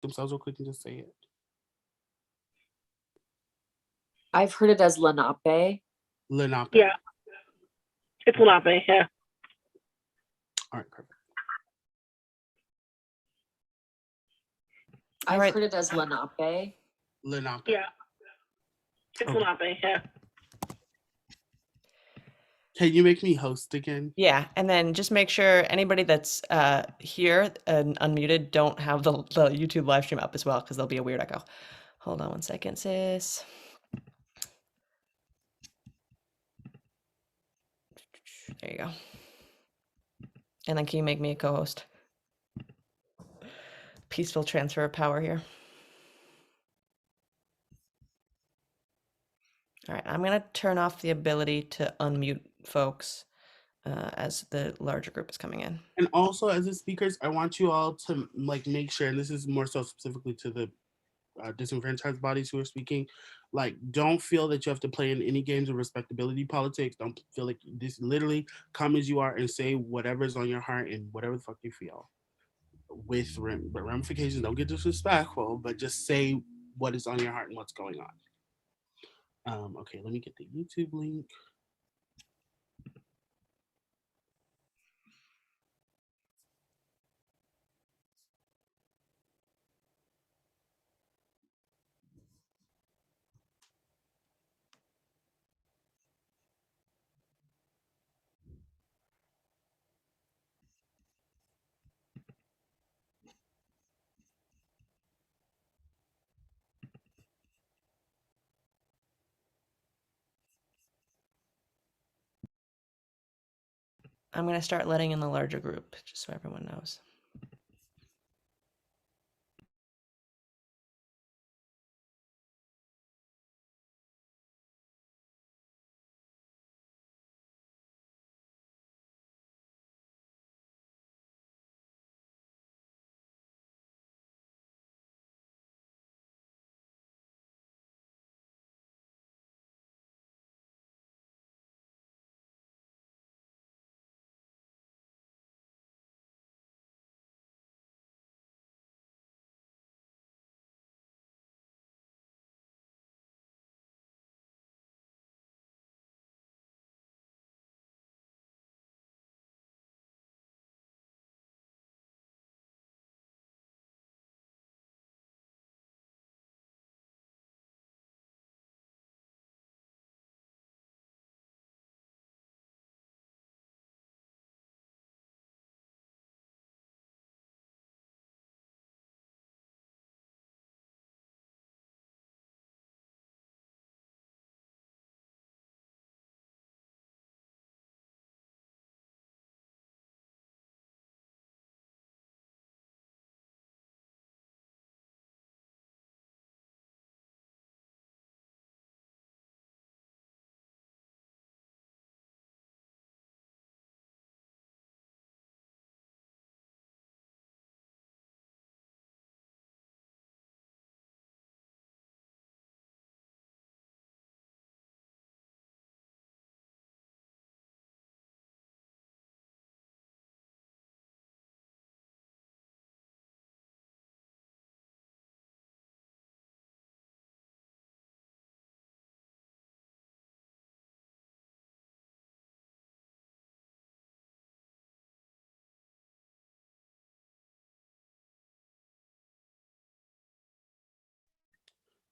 themselves real quick and just say it? I've heard it as Lenape. Lenape. Yeah. It's Lenape, yeah. All right, perfect. I've right. heard it as Lenape. Lenape. Yeah. It's Okay. Lenape, yeah. Can you make me host again? Yeah, and then just make sure anybody that's here and unmuted don't have the YouTube live stream up as well, because there'll be a weird echo. Hold on one second, sis. There you go. And then can you make me a co-host? Peaceful transfer of power here. All right, I'm gonna turn off the ability to unmute folks as the larger group is coming in. And also, as the speakers, I want you all to like make sure, and this is more so specifically to the disenfranchised bodies who are speaking, like, don't feel that you have to play in any games of respectability politics. Don't feel like this. Literally, come as you are and say whatever's on your heart and whatever the fuck you feel. With ramifications, don't get disrespectful, but just say what is on your heart and what's going on. Okay, let me get the YouTube link. I'm gonna start letting in the larger group, just so everyone knows.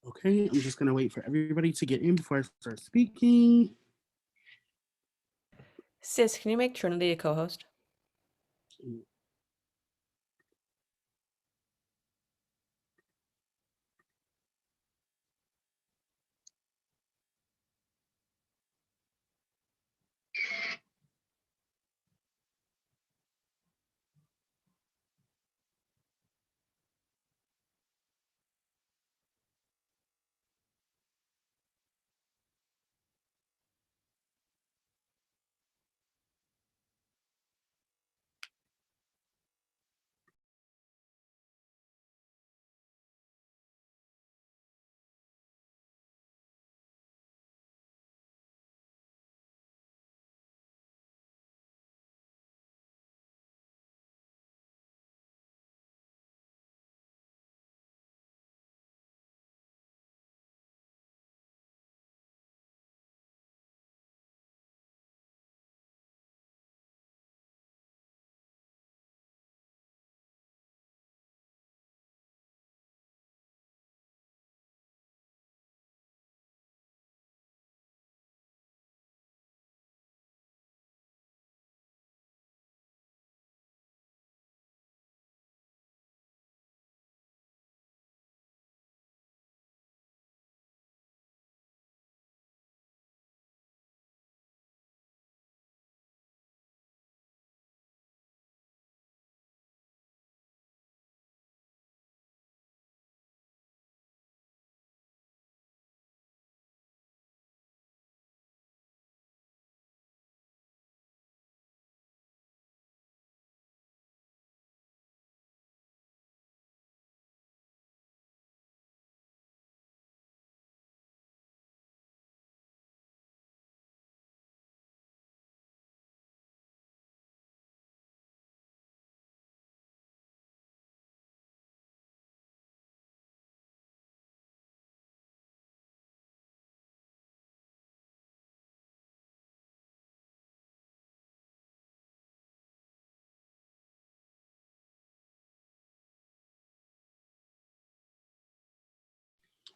Okay, I'm just gonna wait for everybody to get in before I start speaking. Sis, can you make Trinity a co-host?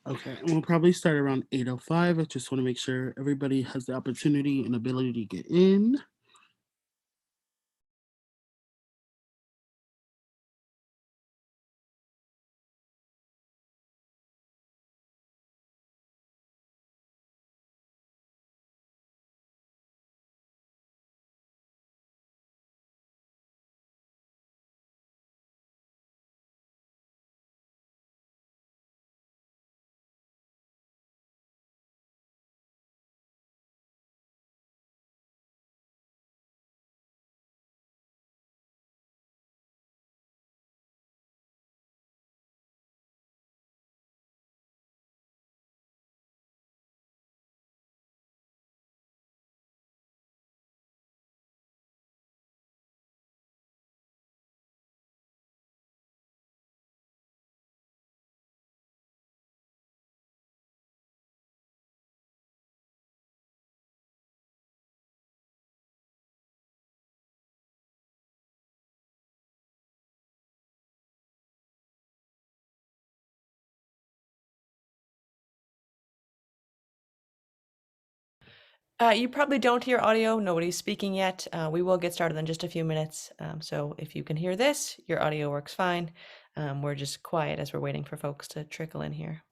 Okay, and we'll probably start around 8:05. I just want to make sure everybody has the opportunity and ability to get in. You probably don't hear audio. Nobody's speaking yet. We will get started in just a few minutes. So if you can hear this, your audio works fine. We're just quiet as we're waiting for folks to trickle in here.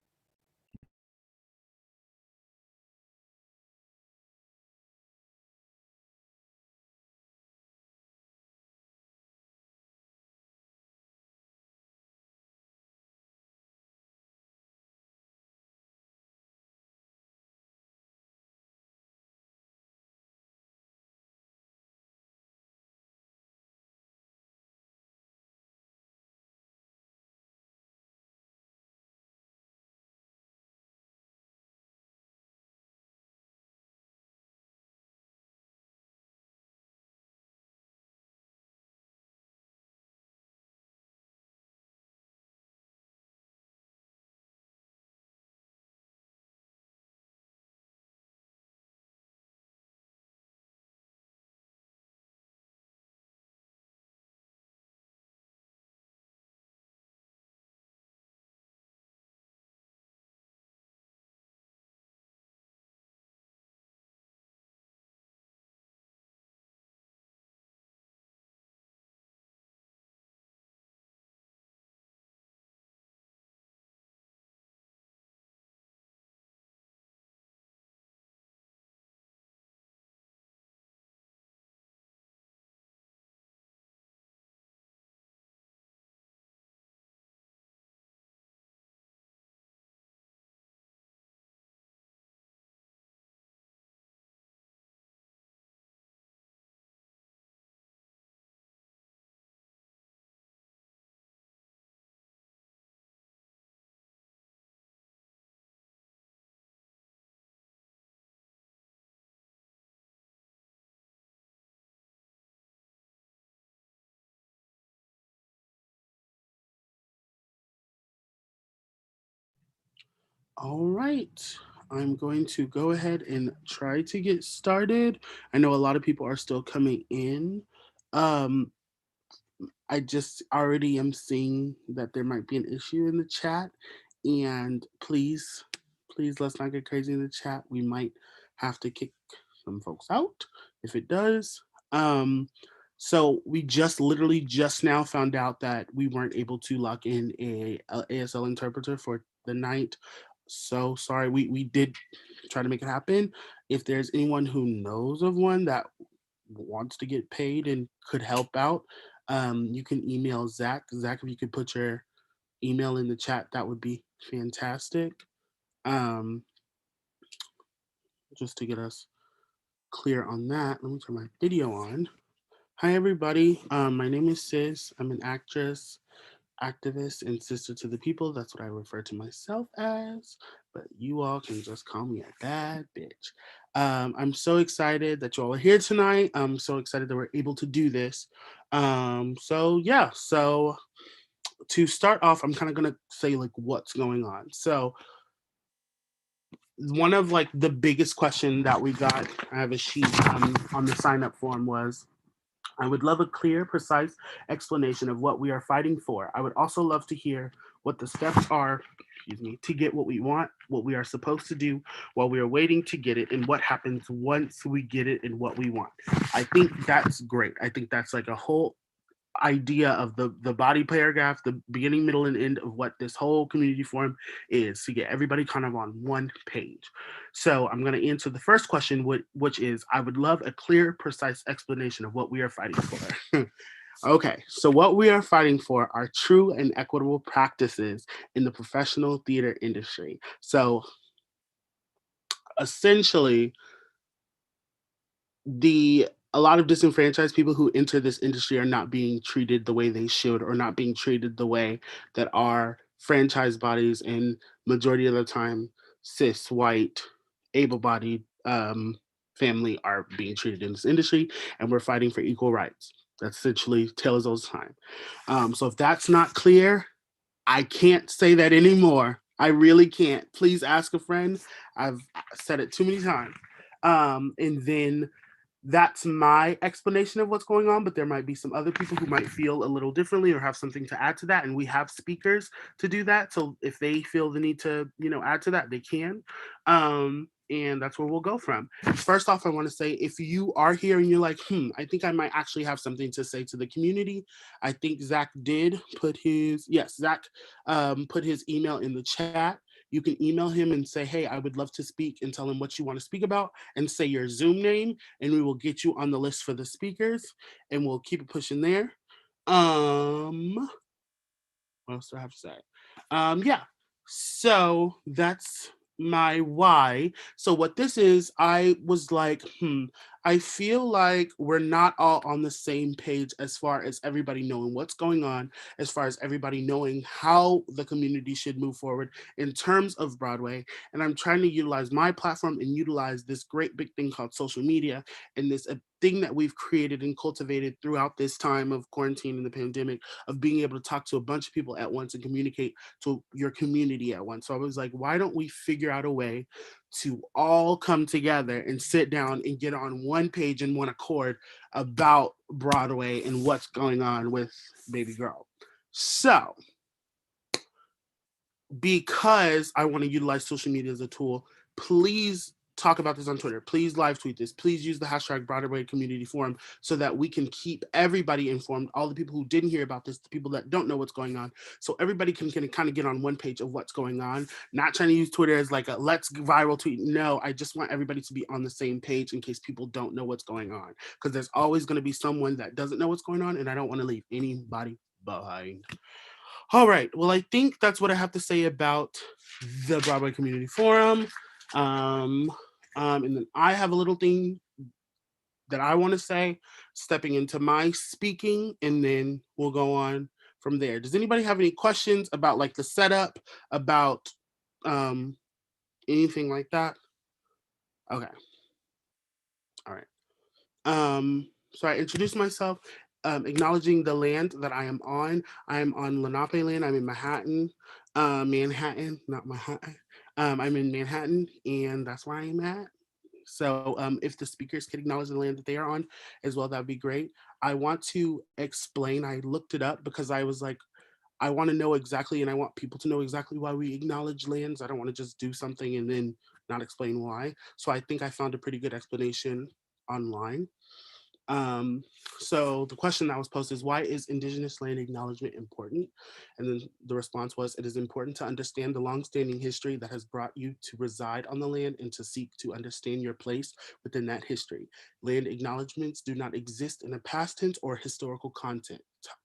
All right. I'm going to go ahead and try to get started. I know a lot of people are still coming in. Um, I just already am seeing that there might be an issue in the chat. And please let's not get crazy in the chat. We might have to kick some folks out if it does. Um, so we just literally just now found out that we weren't able to lock in a ASL interpreter for the night. So sorry. We did try to make it happen. If there's anyone who knows of one that wants to get paid and could help out, you can email Zach. Zach, if you could put your email in the chat, that would be fantastic. Um, just to get us clear on that, let me turn my video on. Hi, everybody. My name is Sis. I'm an actress, activist, and sister to the people. That's what I refer to myself as, but you all can just call me a bad bitch. I'm so excited that you all are here tonight. I'm so excited that we're able to do this. So to start off, I'm kind of gonna say like what's going on. So one of like the biggest question that we got, I have a sheet on the sign up form, was I would love a clear, precise explanation of what we are fighting for. I would also love to hear what the steps are, excuse me, to get what we want, what we are supposed to do while we are waiting to get it, and what happens once we get it and what we want. I think that's great. I think that's like a whole idea of the body paragraph, the beginning, middle, and end of what this whole community forum is, to get everybody kind of on one page. So I'm going to answer the first question, which is, I would love a clear, precise explanation of what we are fighting for. Okay, so what we are fighting for are true and equitable practices in the professional theater industry. So essentially, the a lot of disenfranchised people who enter this industry are not being treated the way they should, or not being treated the way that our franchise bodies, and majority of the time cis white able-bodied family are being treated in this industry, and we're fighting for equal rights. That's essentially tale as old as time. So if that's not clear, I can't say that anymore. I really can't. Please ask a friend. I've said it too many times. And then that's my explanation of what's going on, but there might be some other people who might feel a little differently or have something to add to that, and we have speakers to do that. So if they feel the need to, add to that, they can. And that's where we'll go from. First off, I want to say, if you are here and you're like, I think I might actually have something to say to the community, I think Zach did put his, yes, Zach put his email in the chat. You can email him and say, hey, I would love to speak, and tell him what you want to speak about, and say your Zoom name, and we will get you on the list for the speakers, and we'll keep it pushing there. What else do I have to say? Yeah. So that's my why. So what this is, I was like, I feel like we're not all on the same page as far as everybody knowing what's going on, as far as everybody knowing how the community should move forward in terms of Broadway. And I'm trying to utilize my platform and utilize this great big thing called social media, and this thing that we've created and cultivated throughout this time of quarantine and the pandemic, of being able to talk to a bunch of people at once and communicate to your community at once. So I was like, why don't we figure out a way to all come together and sit down and get on one page in one accord about Broadway and what's going on with Baby Girl. So because I want to utilize social media as a tool, please talk about this on Twitter. Please live tweet this. Please use the hashtag Broadway Community Forum, so that we can keep everybody informed. All the people who didn't hear about this, the people that don't know what's going on, so everybody can kind of get on one page of what's going on. Not trying to use Twitter as like a let's viral tweet. No, I just want everybody to be on the same page in case people don't know what's going on, because there's always going to be someone that doesn't know what's going on, and I don't want to leave anybody behind. All right. Well, I think that's what I have to say about the Broadway Community Forum. And then I have a little thing that I want to say, stepping into my speaking, and then we'll go on from there. Does anybody have any questions about like the setup, about um, anything like that? Okay. All right. So I introduced myself, acknowledging the land that I am on. I am on Lenape land. I'm in Manhattan, not Manhattan. I'm in Manhattan, and that's where I'm at. So if the speakers could acknowledge the land that they are on as well, that'd be great. I want to explain. I looked it up because I was like, I want to know exactly, and I want people to know exactly why we acknowledge lands. I don't want to just do something and then not explain why. So I think I found a pretty good explanation online. Um, so the question that was posed is, why is Indigenous land acknowledgement important? And then the response was, it is important to understand the longstanding history that has brought you to reside on the land, and to seek to understand your place within that history. Land acknowledgements do not exist in a past tense or historical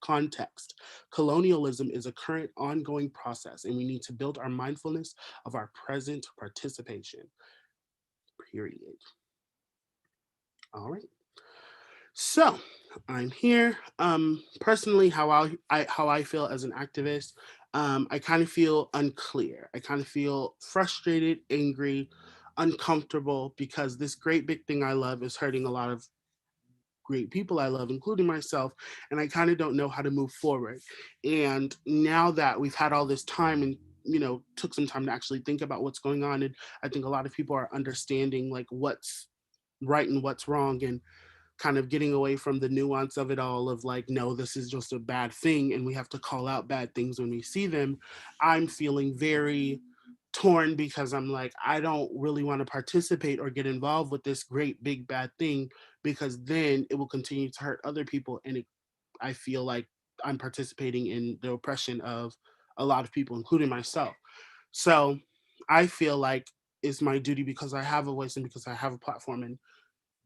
context. Colonialism is a current ongoing process, and we need to build our mindfulness of our present participation. Period. All right. So I'm here. Personally, how I feel as an activist, I kind of feel unclear. I kind of feel frustrated, angry, uncomfortable, because this great big thing I love is hurting a lot of great people I love, including myself, and I kind of don't know how to move forward. And now that we've had all this time, and took some time to actually think about what's going on, and I think a lot of people are understanding like what's right and what's wrong, and kind of getting away from the nuance of it all of like, no, this is just a bad thing and we have to call out bad things when we see them. I'm feeling very torn because I'm like, I don't really want to participate or get involved with this great big bad thing because then it will continue to hurt other people. And I feel like I'm participating in the oppression of a lot of people, including myself. So I feel like it's my duty because I have a voice and because I have a platform and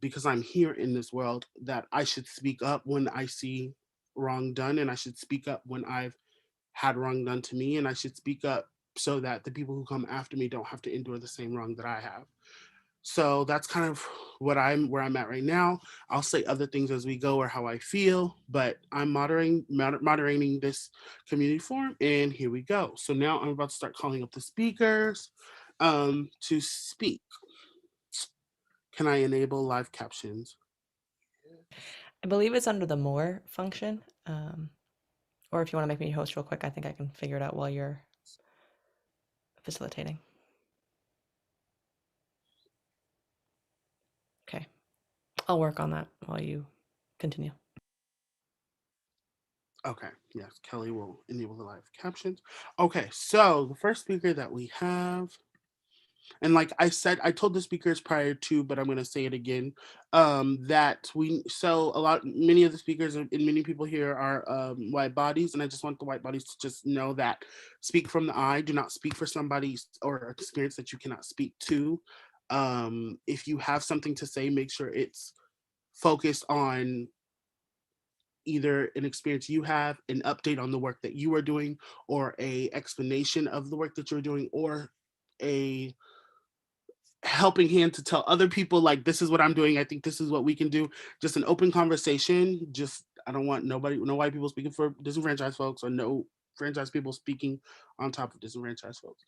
because I'm here in this world that I should speak up when I see wrong done and I should speak up when I've had wrong done to me and I should speak up so that the people who come after me don't have to endure the same wrong that I have. So that's kind of where I'm at right now. I'll say other things as we go or how I feel, but I'm moderating this community forum, and here we go. So now I'm about to start calling up the speakers to speak. Can I enable live captions? I believe it's under the more function. Or if you want to make me host real quick, I think I can figure it out while you're facilitating. Okay. I'll work on that while you continue. Okay, yes, Kelly will enable the live captions. Okay, so the first speaker that we have, and like I said, I told the speakers prior to, but I'm going to say it again, that many of the speakers and many people here are white bodies, and I just want the white bodies to just know that speak from the eye, do not speak for somebody or experience that you cannot speak to. If you have something to say, make sure it's focused on either an experience you have, an update on the work that you are doing, or a explanation of the work that you're doing, or a helping hand to tell other people like this is what I'm doing. I think this is what we can do. Just an open conversation. Just I don't want no white people speaking for disenfranchised folks or no franchise people speaking on top of disenfranchised folks.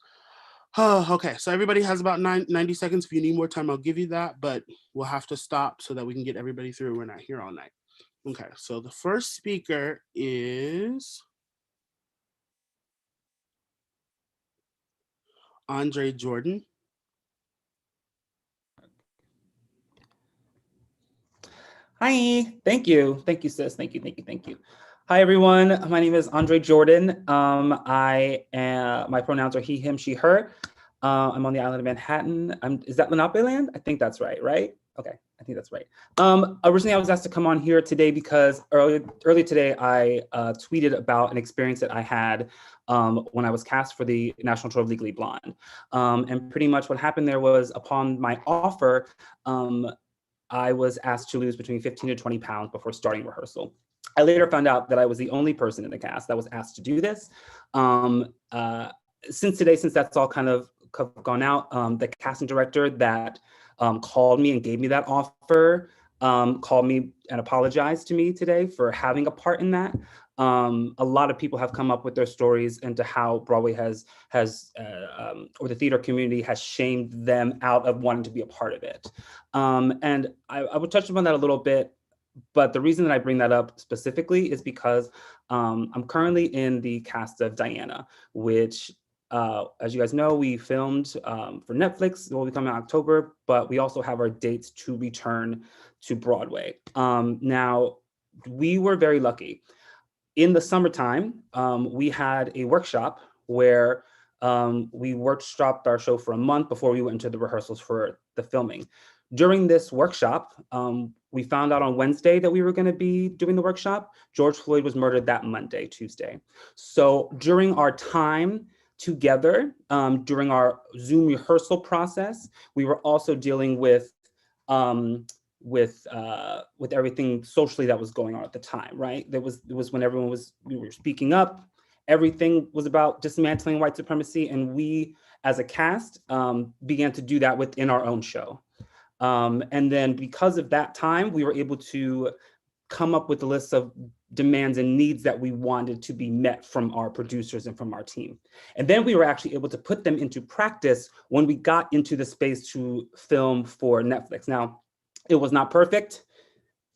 Okay, so everybody has about 90 seconds. If you need more time, I'll give you that, but we'll have to stop so that we can get everybody through. We're not here all night. Okay, so the first speaker is Andre Jordan. Hi, thank you. Thank you, sis. Thank you. Hi, everyone. My name is Andre Jordan. My pronouns are he, him, she, her. I'm on the island of Manhattan. Is that Lenape land? I think that's right? Okay, I think that's right. Originally, I was asked to come on here today because early today, I tweeted about an experience that I had when I was cast for the National Tour of Legally Blonde. And pretty much what happened there was upon my offer, I was asked to lose between 15 to 20 pounds before starting rehearsal. I later found out that I was the only person in the cast that was asked to do this. Since that's all kind of gone out, the casting director that called me and gave me that offer called me and apologized to me today for having a part in that. A lot of people have come up with their stories into how Broadway or the theater community has shamed them out of wanting to be a part of it. And I would touch upon that a little bit, but the reason that I bring that up specifically is because I'm currently in the cast of Diana, which, as you guys know, we filmed for Netflix. It will be coming in October, but we also have our dates to return to Broadway. Now, we were very lucky. In the summertime, we had a workshop where we workshopped our show for a month before we went into the rehearsals for the filming. During this workshop, we found out on Wednesday that we were going to be doing the workshop. George Floyd was murdered that Tuesday. So during our time together, during our Zoom rehearsal process, we were also dealing with everything socially that was going on at the time, right? It was when we were speaking up. Everything was about dismantling white supremacy, and we, as a cast, began to do that within our own show. And then because of that time, we were able to come up with a list of demands and needs that we wanted to be met from our producers and from our team. And then we were actually able to put them into practice when we got into the space to film for Netflix. Now, it was not perfect.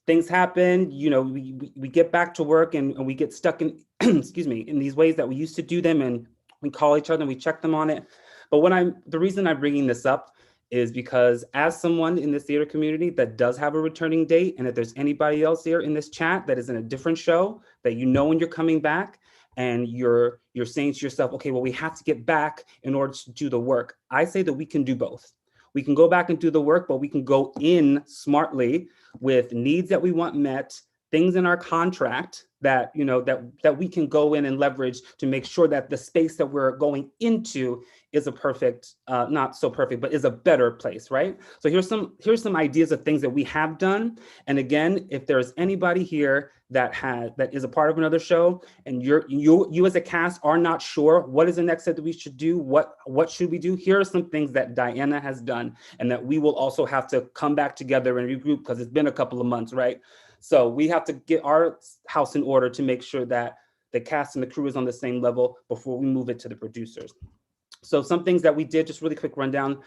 Things happen, we get back to work and we get stuck in, excuse me, in these ways that we used to do them, and we call each other and we check them on it. But the reason I'm bringing this up is because as someone in this theater community that does have a returning date, and if there's anybody else here in this chat that is in a different show that you know when you're coming back and you're saying to yourself, okay, well, we have to get back in order to do the work. I say that we can do both. We can go back and do the work, but we can go in smartly with needs that we want met, things in our contract that, you know, that we can go in and leverage to make sure that the space that we're going into is a perfect, not so perfect, but is a better place, right? So here's some ideas of things that we have done. And again, if there's anybody here that is a part of another show and you as a cast are not sure what is the next step that we should do, what should we do, here are some things that Diana has done and that we will also have to come back together and regroup because it's been a couple of months, right? So we have to get our house in order to make sure that the cast and the crew is on the same level before we move it to the producers. So some things that we did, just really quick rundown.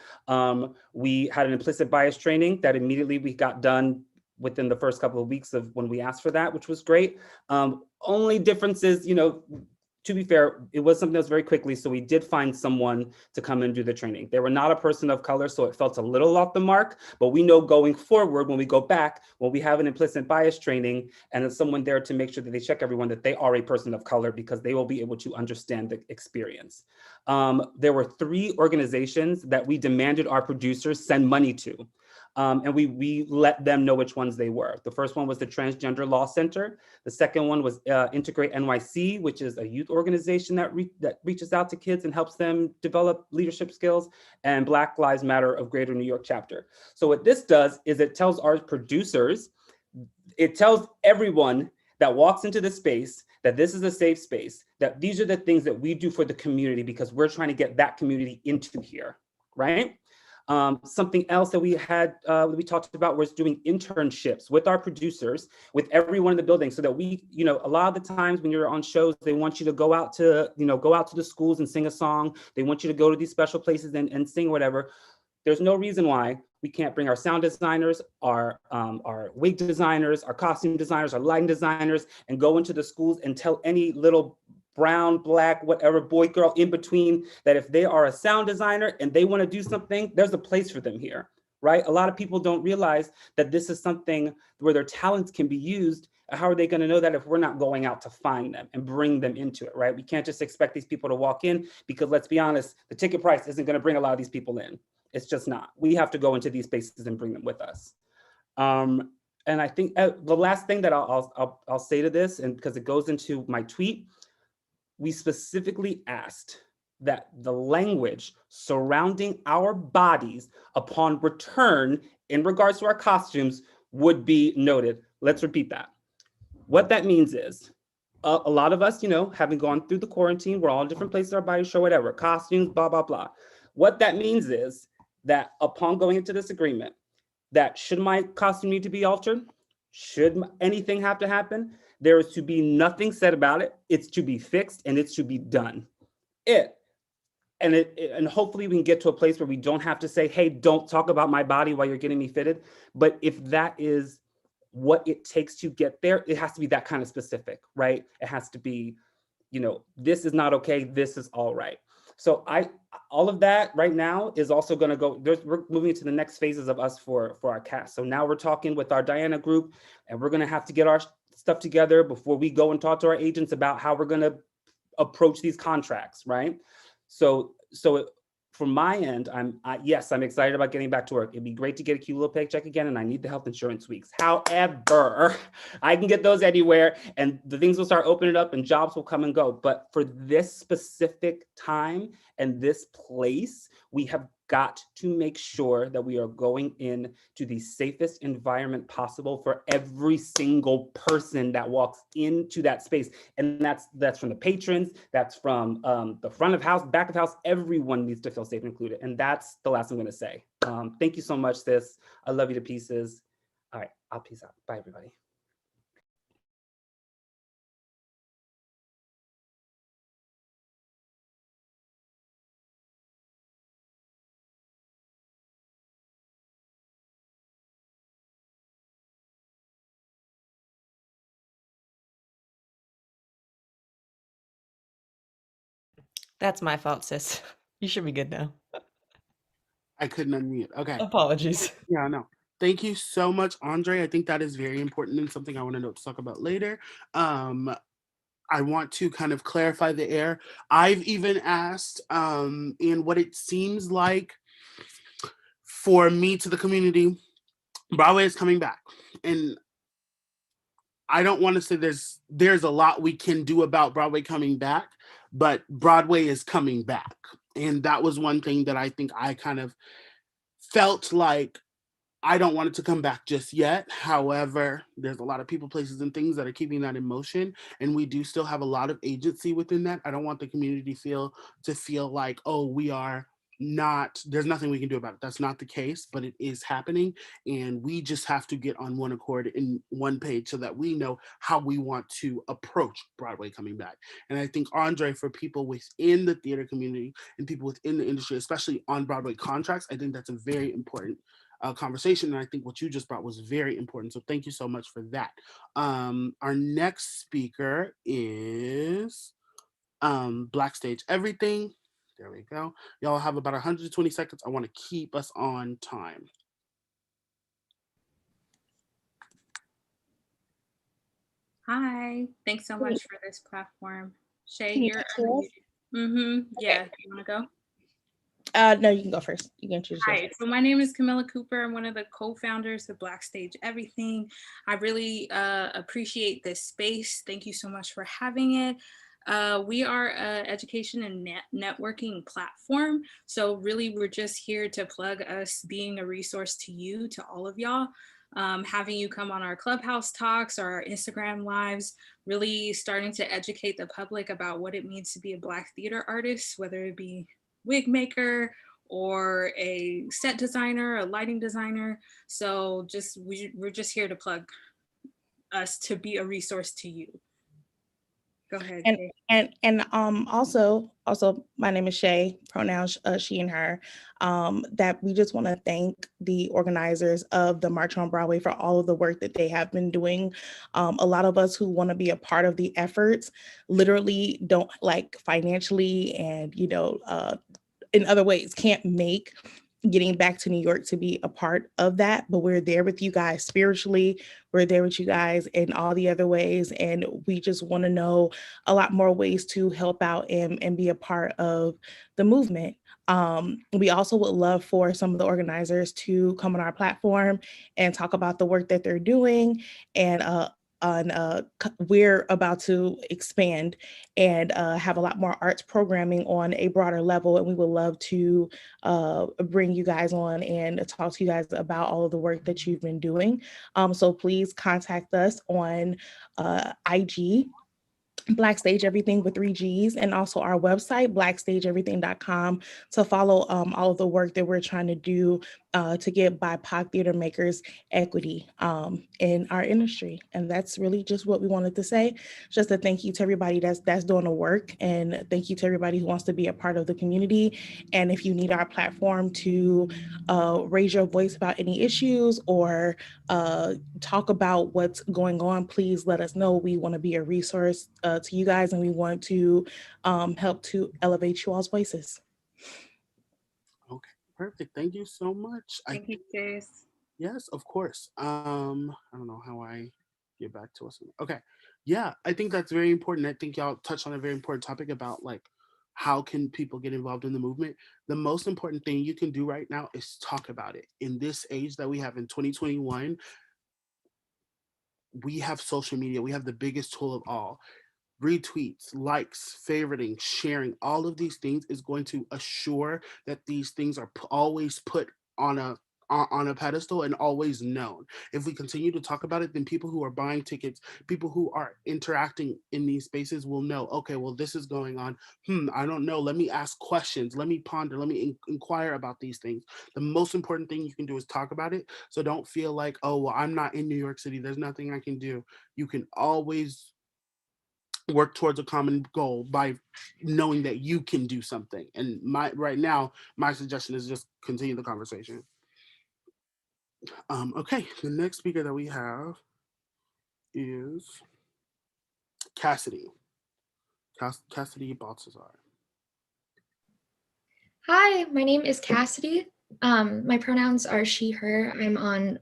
We had an implicit bias training that immediately we got done within the first couple of weeks of when we asked for that, which was great. Only difference is, you know, to be fair, it was something that was very quickly. So we did find someone to come and do the training. They were not a person of color, so it felt a little off the mark, but we know going forward, when we go back, when we have an implicit bias training and there's someone there to make sure that they check everyone that they are a person of color because they will be able to understand the experience. There were 3 organizations that we demanded our producers send money to. And we let them know which ones they were. The first one was the Transgender Law Center. The second one was Integrate NYC, which is a youth organization that reaches out to kids and helps them develop leadership skills, and Black Lives Matter of Greater New York chapter. So what this does is it tells our producers, it tells everyone that walks into the space that this is a safe space, that these are the things that we do for the community because we're trying to get that community into here, right? Something else that we had, we talked about was doing internships with our producers, with everyone in the building, so that we, you know, a lot of the times when you're on shows, they want you to go out to, you know, go out to the schools and sing a song. They want you to go to these special places and sing whatever. There's no reason why we can't bring our sound designers, our wig designers, our costume designers, our lighting designers, and go into the schools and tell any little brown, black, whatever, boy, girl, in between, that if they are a sound designer and they want to do something, there's a place for them here, right? A lot of people don't realize that this is something where their talents can be used. How are they going to know that if we're not going out to find them and bring them into it, right? We can't just expect these people to walk in because, let's be honest, the ticket price isn't going to bring a lot of these people in. It's just not. We have to go into these spaces and bring them with us. And I think the last thing that I'll say to this, and because it goes into my tweet, we specifically asked that the language surrounding our bodies upon return in regards to our costumes would be noted. Let's repeat that. What that means is a lot of us, you know, having gone through the quarantine, we're all in different places, our bodies show whatever, costumes, blah, blah, blah. What that means is that upon going into this agreement, that should my costume need to be altered, should anything have to happen, there is to be nothing said about it. It's to be fixed and it's to be done. And hopefully we can get to a place where we don't have to say, hey, don't talk about my body while you're getting me fitted. But if that is what it takes to get there, it has to be that kind of specific, right? It has to be, you know, this is not okay, this is all right. So all of that right now is also going to go, we're moving into the next phases of us for our cast. So now we're talking with our Diana group, and we're going to have to get our stuff together before we go and talk to our agents about how we're going to approach these contracts, right? So from my end, yes, I'm excited about getting back to work. It'd be great to get a cute little paycheck again, and I need the health insurance weeks. However, I can get those anywhere, and the things will start opening up, and jobs will come and go. But for this specific time and this place, we have got to make sure that we are going in to the safest environment possible for every single person that walks into that space. And that's from the patrons, that's from the front of house, back of house, everyone needs to feel safe and included. And that's the last I'm gonna say. Thank you so much, sis. I love you to pieces. All right, I'll peace out. Bye, everybody. That's my fault, sis. You should be good now. I couldn't unmute. Okay. Apologies. Yeah, no. Thank you so much, Andre. I think that is very important and something I want to know to talk about later. I want to kind of clarify the air. I've even asked in what it seems like for me to the community, Broadway is coming back. And I don't want to say there's a lot we can do about Broadway coming back, but Broadway is coming back. And that was one thing that I think I kind of felt like I don't want it to come back just yet. However, there's a lot of people, places, and things that are keeping that in motion, and we do still have a lot of agency within that. I don't want the community to feel like, oh, we are not. There's nothing we can do about it. That's not the case, but it is happening, and we just have to get on one accord in one page so that we know how we want to approach Broadway coming back. And I think Andre, for people within the theater community and people within the industry, especially on Broadway contracts, I think that's a very important conversation. And I think what you just brought was very important. So thank you so much for that. Our next speaker is Black Stage Everything. There we go. Y'all have about 120 seconds. I want to keep us on time. Hi, thanks so much for this platform. Shay, Can you you're talk to us? yeah, you wanna go? No, you can go first. You can introduce yourself. Hi, so my name is Camilla Cooper. I'm one of the co-founders of Black Stage Everything. I really appreciate this space. Thank you so much for having it. We are an education and networking platform. So really, we're just here to plug us being a resource to you, to all of y'all. Having you come on our Clubhouse talks or our Instagram lives, really starting to educate the public about what it means to be a Black theater artist, whether it be wig maker or a set designer, a lighting designer. So we're just here to plug us to be a resource to you. Go ahead. Shay. And also my name is Shay, pronouns she and her. That we just want to thank the organizers of the March on Broadway for all of the work that they have been doing. A lot of us who want to be a part of the efforts literally don't, like, financially and in other ways can't make getting back to New York to be a part of that, but we're there with you guys spiritually. We're there with you guys in all the other ways. And we just want to know a lot more ways to help out and be a part of the movement. We also would love for some of the organizers to come on our platform and talk about the work that they're doing. And we're about to expand and have a lot more arts programming on a broader level. And we would love to bring you guys on and talk to you guys about all of the work that you've been doing. So please contact us on IG, Black Stage Everything with 3 G's, and also our website, blackstageeverything.com, to follow all of the work that we're trying to do to get BIPOC theater makers equity in our industry. And that's really just what we wanted to say. Just a thank you to everybody that's doing the work, and thank you to everybody who wants to be a part of the community. And if you need our platform to raise your voice about any issues or talk about what's going on, please let us know. We want to be a resource to you guys, and we want to help to elevate you all's voices. Okay, perfect. Thank you so much. Thank you, Chase. Yes, of course. I don't know how I get back to us. Okay. Yeah, I think that's very important. I think y'all touched on a very important topic about, like, how can people get involved in the movement. The most important thing you can do right now is talk about it. In this age that we have in 2021, we have social media. We have the biggest tool of all. Retweets, likes, favoriting, sharing, all of these things is going to assure that these things are always put on a pedestal and always known. If we continue to talk about it, then people who are buying tickets, people who are interacting in these spaces will know, okay, well, this is going on. I don't know. Let me ask questions. Let me ponder. Let me inquire about these things. The most important thing you can do is talk about it. So don't feel like, oh, well, I'm not in New York City. There's nothing I can do. You can always work towards a common goal by knowing that you can do something. And right now, my suggestion is just continue the conversation. Okay, the next speaker that we have is Cassidy. Cassidy Baltazar. Hi, my name is Cassidy. My pronouns are she, her. I'm on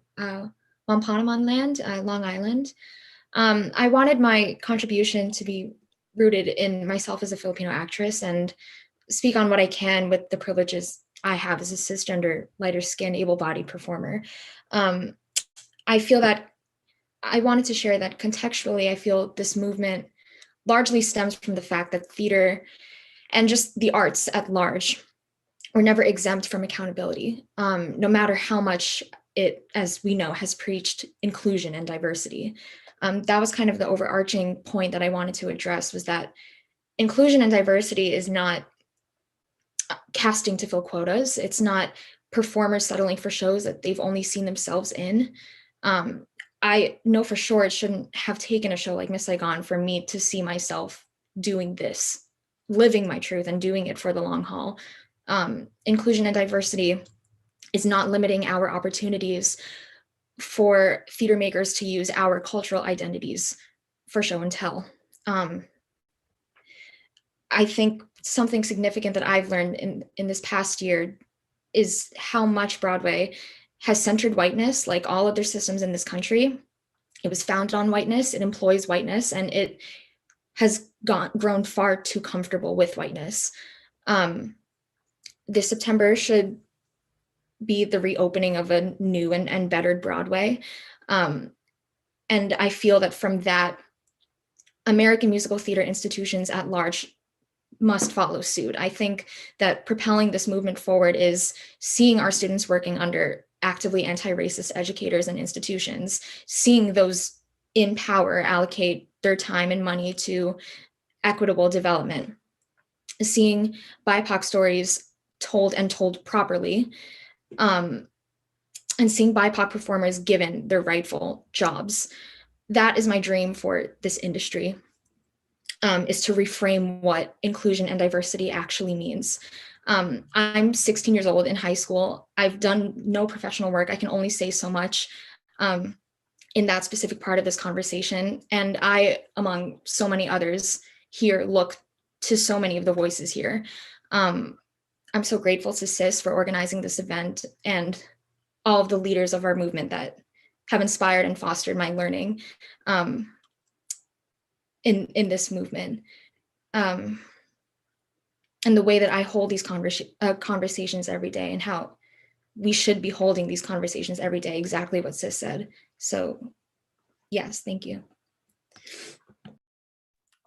Wampanoag land, Long Island. I wanted my contribution to be rooted in myself as a Filipino actress and speak on what I can with the privileges I have as a cisgender, lighter skinned, able-bodied performer. I feel that I wanted to share that contextually, I feel this movement largely stems from the fact that theater and just the arts at large were never exempt from accountability, no matter how much it, as we know, has preached inclusion and diversity. That was kind of the overarching point that I wanted to address, was that inclusion and diversity is not casting to fill quotas. It's not performers settling for shows that they've only seen themselves in. I know for sure it shouldn't have taken a show like Miss Saigon for me to see myself doing this, living my truth and doing it for the long haul. Inclusion and diversity is not limiting our opportunities for theater makers to use our cultural identities for show and tell. I think something significant that I've learned in this past year is how much Broadway has centered whiteness, like all other systems in this country. It was founded on whiteness, it employs whiteness, and it has grown far too comfortable with whiteness. This September should be the reopening of a new and bettered Broadway. And I feel that from that, American musical theater institutions at large must follow suit. I think that propelling this movement forward is seeing our students working under actively anti-racist educators and institutions, seeing those in power allocate their time and money to equitable development, seeing BIPOC stories told and told properly, and seeing BIPOC performers given their rightful jobs. That is my dream for this industry. Is to reframe what inclusion and diversity actually means. I'm 16 years old in high school. I've done no professional work. I can only say so much in that specific part of this conversation. And I, among so many others here, look to so many of the voices here. I'm so grateful to CIS for organizing this event and all of the leaders of our movement that have inspired and fostered my learning. In this movement, and the way that I hold these conversations every day, and how we should be holding these conversations every day, exactly what Sis said. So yes, thank you.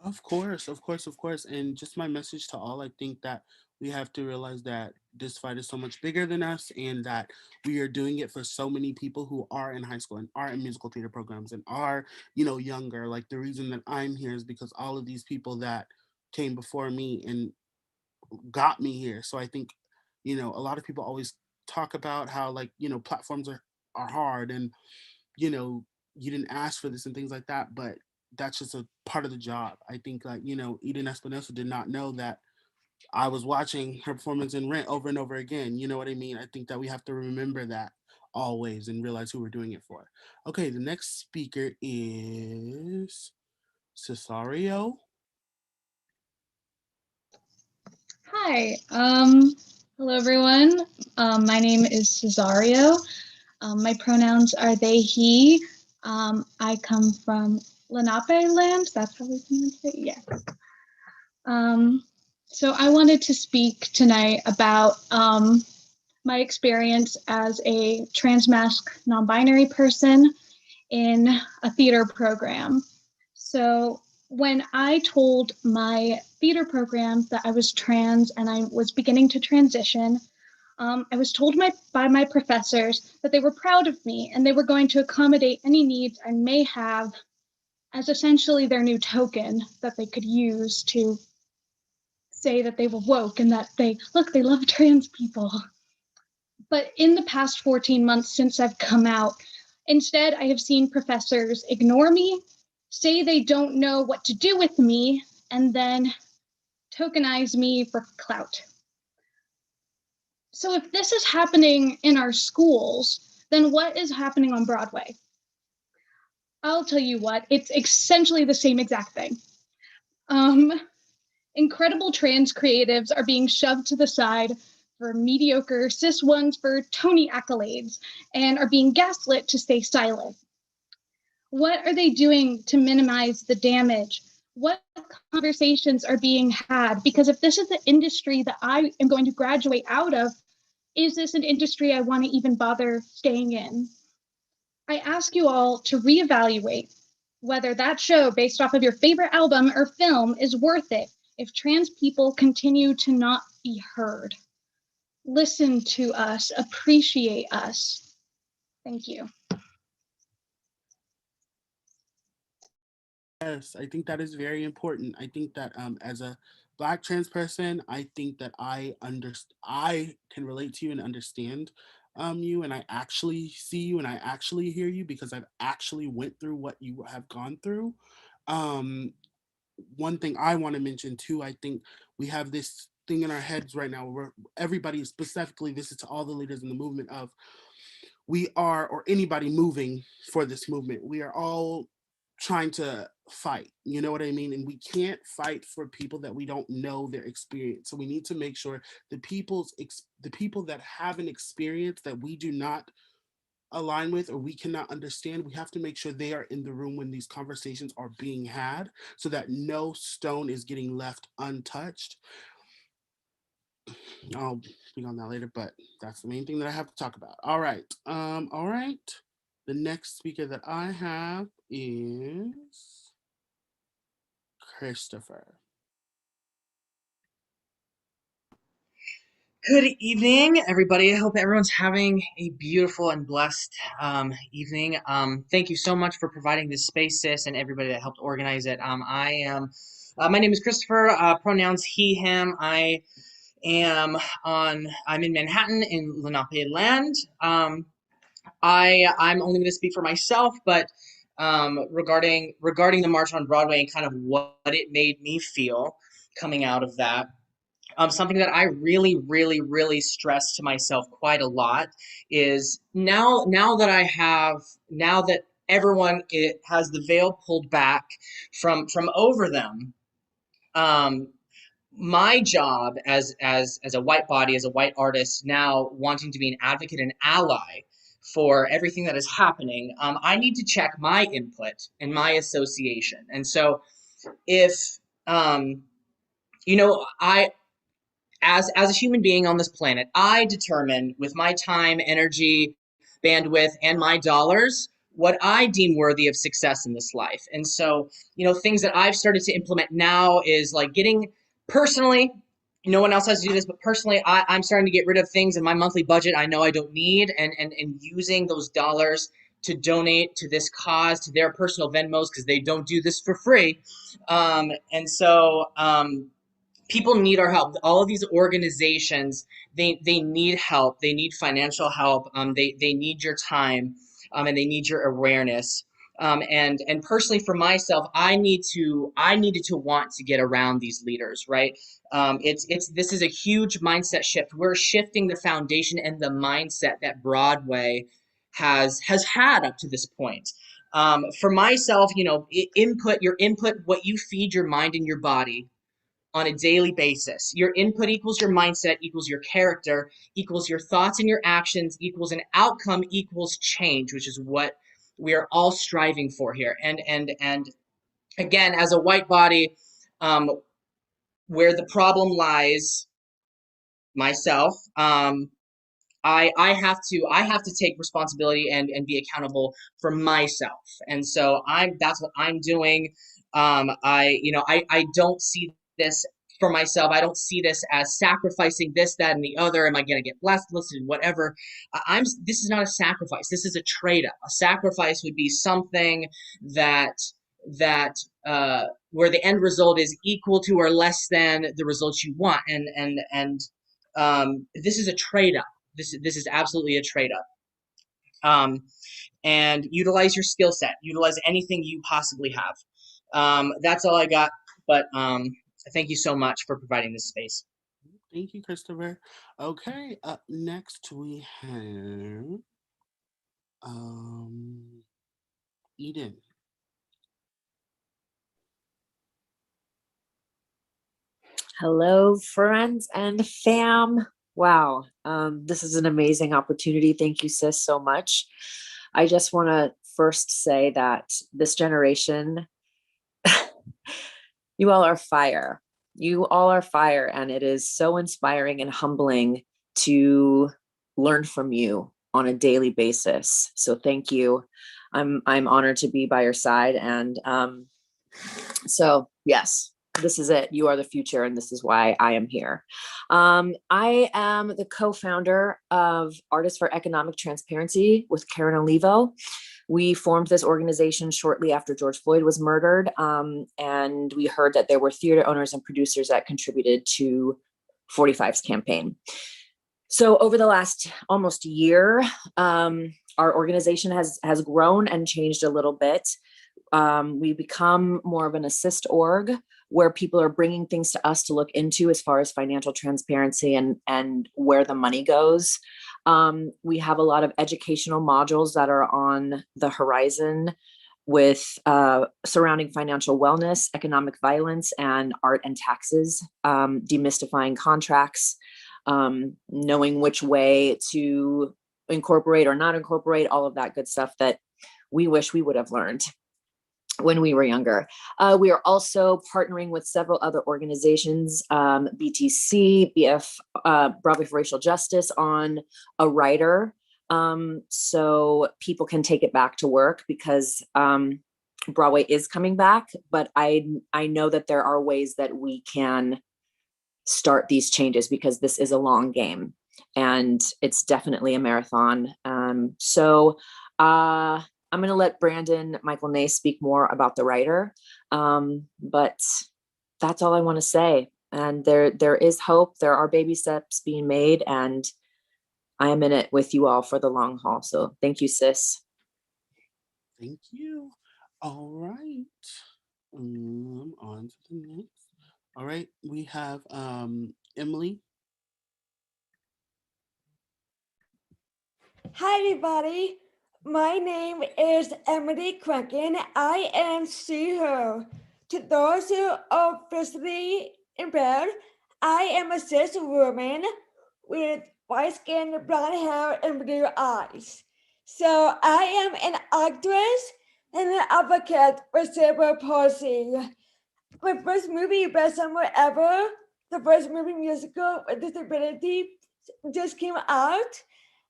Of course, of course, of course. And just my message to all, I think that we have to realize that this fight is so much bigger than us, and that we are doing it for so many people who are in high school and are in musical theater programs and are, younger. Like, the reason that I'm here is because all of these people that came before me and got me here. So I think, a lot of people always talk about how, like, platforms are hard, and, you didn't ask for this and things like that, but that's just a part of the job. I think, like, Eden Espinosa did not know that I was watching her performance in Rent over and over again. You know what I mean? I think that we have to remember that always and realize who we're doing it for. Okay, the next speaker is Cesario. Hi, hello everyone. My name is Cesario. My pronouns are they, he. I come from Lenape land, that's how we pronounce it, yes. So I wanted to speak tonight about my experience as a transmasc non-binary person in a theater program. So when I told my theater program that I was trans and I was beginning to transition, I was told by my professors that they were proud of me and they were going to accommodate any needs I may have as essentially their new token that they could use to say that they were woke and that they love trans people. But in the past 14 months since I've come out, instead I have seen professors ignore me, say they don't know what to do with me, and then tokenize me for clout. So if this is happening in our schools, then what is happening on Broadway? I'll tell you what, it's essentially the same exact thing. Incredible trans creatives are being shoved to the side for mediocre cis ones for Tony accolades and are being gaslit to stay silent. What are they doing to minimize the damage? What conversations are being had? Because if this is the industry that I am going to graduate out of, is this an industry I want to even bother staying in? I ask you all to reevaluate whether that show based off of your favorite album or film is worth it if trans people continue to not be heard. Listen to us, appreciate us. Thank you. Yes, I think that is very important. I think that as a Black trans person, I think that I can relate to you and understand you, and I actually see you and I actually hear you because I've actually went through what you have gone through. Um, One thing I want to mention too, I think we have this thing in our heads right now where everybody, specifically, this is to all the leaders in the movement of we are, or anybody moving for this movement, we are all trying to fight, you know what I mean? And we can't fight for people that we don't know their experience. So we need to make sure the people that have an experience that we do not align with or we cannot understand, we have to make sure they are in the room when these conversations are being had so that no stone is getting left untouched. I'll speak on that later, but that's the main thing that I have to talk about. All right. All right. The next speaker that I have is Christopher. Good evening, everybody. I hope everyone's having a beautiful and blessed evening. Thank you so much for providing this space, sis, and everybody that helped organize it. My name is Christopher, pronouns he, him. I'm in Manhattan in Lenape land. I'm only going to speak for myself, but regarding the March on Broadway and kind of what it made me feel coming out of that. Something that I really, really, really stress to myself quite a lot is now that everyone has the veil pulled back from over them. My job as a white body, as a white artist, now wanting to be an advocate and ally for everything that is happening, I need to check my input and my association. And so if I as a human being on this planet, I determine with my time, energy, bandwidth, and my dollars what I deem worthy of success in this life. And so, things that I've started to implement now is like getting personally, no one else has to do this, but personally, I'm starting to get rid of things in my monthly budget I know I don't need and using those dollars to donate to this cause, to their personal Venmos, because they don't do this for free. People need our help. All of these organizations, they need help. They need financial help. They need your time, and they need your awareness. And personally, for myself, I needed to want to get around these leaders, right? This is a huge mindset shift. We're shifting the foundation and the mindset that Broadway has had up to this point. For myself, your input, what you feed your mind and your body on a daily basis. Your input equals your mindset, equals your character, equals your thoughts and your actions, equals an outcome, equals change, which is what we are all striving for here. And again, as a white body, where the problem lies, myself, I have to take responsibility and be accountable for myself. And so that's what I'm doing. I don't see this for myself. I don't see this as sacrificing this, that, and the other. Am I going to get blessed, listed, whatever? This is not a sacrifice. This is a trade-up. A sacrifice would be something that where the end result is equal to or less than the results you want. This is a trade-up. This is absolutely a trade-up. And utilize your skill set. Utilize anything you possibly have. That's all I got. But thank you so much for providing this space. Thank you, Christopher. Okay, up next we have Eden. Hello, friends and fam. Wow. This is an amazing opportunity. Thank you, sis, so much. I just want to first say that this generation, you all are fire. You all are fire. And it is so inspiring and humbling to learn from you on a daily basis. So thank you. I'm honored to be by your side. And so yes, this is it. You are the future, and this is why I am here. I am the co-founder of Artists for Economic Transparency with Karen Olivo. We formed this organization shortly after George Floyd was murdered, and we heard that there were theater owners and producers that contributed to 45's campaign. So over the last almost year, our organization has grown and changed a little bit. We become more of an assist org where people are bringing things to us to look into as far as financial transparency and where the money goes. We have a lot of educational modules that are on the horizon with surrounding financial wellness, economic violence, and art and taxes, demystifying contracts, knowing which way to incorporate or not incorporate, all of that good stuff that we wish we would have learned when we were younger. We are also partnering with several other organizations, BTC, Broadway for Racial Justice, on a writer, so people can take it back to work, because Broadway is coming back, but I know that there are ways that we can start these changes, because this is a long game and it's definitely a marathon. I'm going to let Brandon Michael Ney speak more about the writer, but that's all I want to say. And there is hope. There are baby steps being made, and I am in it with you all for the long haul. So thank you, sis. Thank you. All right. On to the next. All right, we have Emily. Hi, everybody. My name is Emily Kraken. I am she, her. To those who are physically impaired, I am a cis woman with white skin, brown hair, and blue eyes. So I am an actress and an advocate for cerebral palsy. My first movie, Best Summer Ever, the first movie musical with disability, just came out.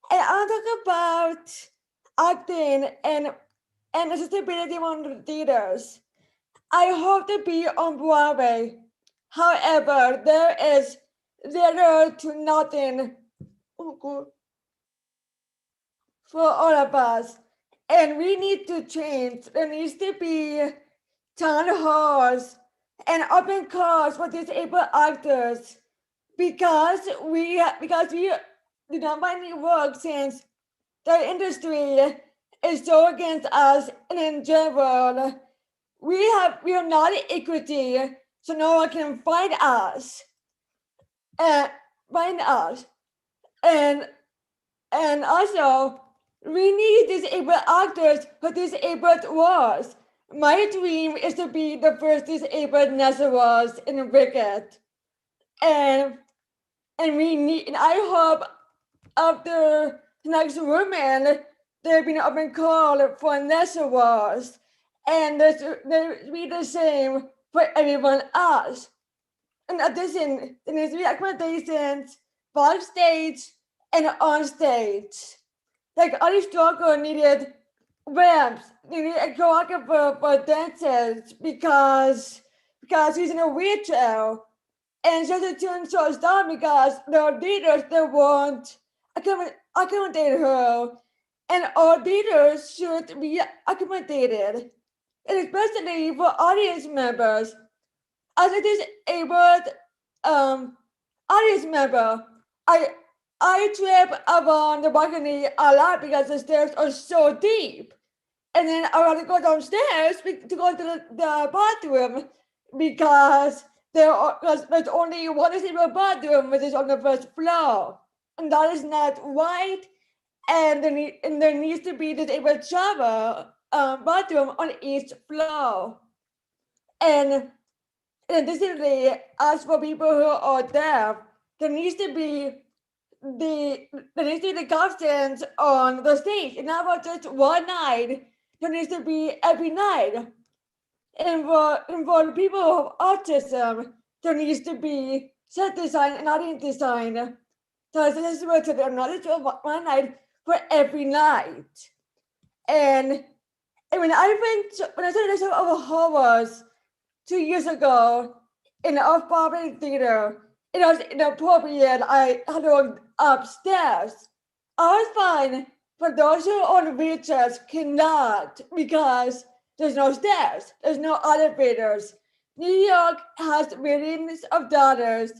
And I'll talk about acting and accessibility among the theaters. I hope to be on Broadway. However, there is little to nothing for all of us. And we need to change. There needs to be town halls and open calls for disabled actors, because we do not find any work, since the industry is so against us, and in general, we are not equity, so no one can find us. And also we need disabled actors for disabled wars. My dream is to be the first disabled Nesseros in Wicked. And I hope after the next woman, there'll be an open call for Nesseros. And there be the same for everyone else. In addition, there needs to be accommodations backstage and on stage. Like Alice Stalker needed ramps, they needed a choreographer for dancers because he's in a wheelchair. And so the tune so down because the leaders they won't accommodate her. And all leaders should be accommodated. And especially for audience members. As a disabled audience member, I trip around the balcony a lot because the stairs are so deep. And then I want to go downstairs to go to the bathroom because there's only one disabled bathroom, which is on the first floor. And that is not right. And there needs to be disabled shower bathroom on each floor. And additionally, as for people who are deaf, there needs to be there needs to be the constants on the stage, and not about just one night. There needs to be every night. And for the people who have autism, there needs to be set design and audience design. So this is to them, not just one night, but every night. And when I started this show of horrors 2 years ago in the off-Broadway theater, it was inappropriate. I had to go upstairs. I was fine, but those who are on wheelchairs cannot because there's no stairs, there's no elevators. New York has millions of dollars.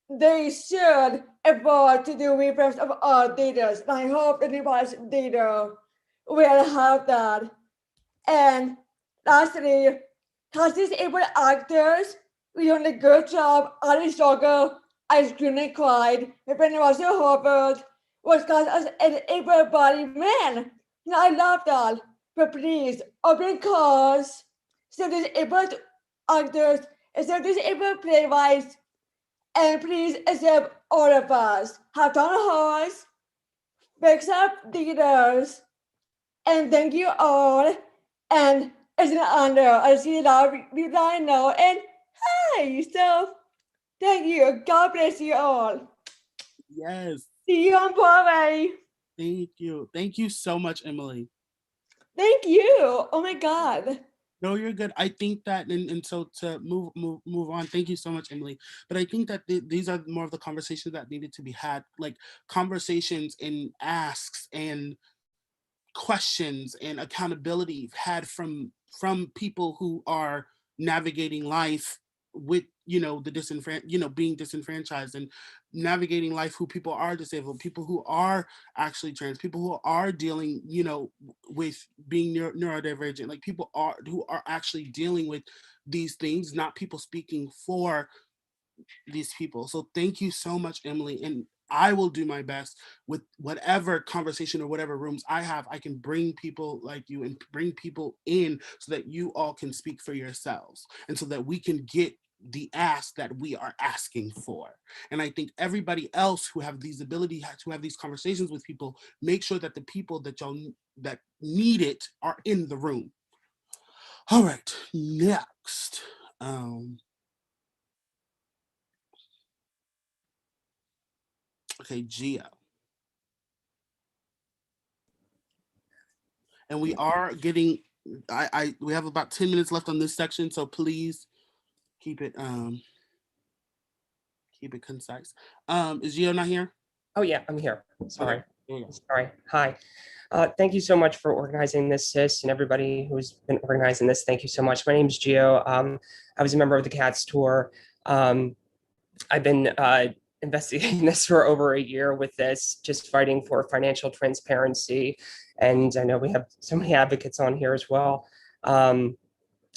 They should afford to do refurbs of all theaters. And I hope the New Theater will have that. And lastly, has disabled actors, we doing a good job. I struggle. I screamed and cried. My friend was so Harvard was cast as an able-bodied man. Now I love that. But please, open cause, some disabled actors, and some disabled playwrights, and please accept all of us. Have town halls, fix up theaters, and thank you all. And it's an honor. I see a lot of people I know, and hi, so thank you. God bless you all. Yes. See you on Broadway. Thank you. Thank you so much, Emily. Thank you. Oh my God. No, you're good. I think that, and so to move on. Thank you so much, Emily. But I think that these are more of the conversations that needed to be had, like conversations and asks and questions and accountability had from people who are navigating life with the being disenfranchised, and navigating life, who people are disabled, people who are actually trans, people who are dealing with being neurodivergent, like people who are actually dealing with these things, not people speaking for these people. So thank you so much, Emily, and I will do my best with whatever conversation or whatever rooms I have. I can bring people like you and bring people in so that you all can speak for yourselves, and so that we can get the ask that we are asking for. And I think everybody else who have these ability to have these conversations with people, make sure that the people that that need it are in the room. All right, next. Okay, Gio. And we are getting, we have about 10 minutes left on this section, so please keep it concise. Is Gio not here? Oh yeah, I'm here. Sorry. Okay. Sorry. Hi. Thank you so much for organizing this, Sis, and everybody who's been organizing this. Thank you so much. My name is Gio. I was a member of the CATS tour. I've been investigating this for over a year with this, just fighting for financial transparency. And I know we have so many advocates on here as well.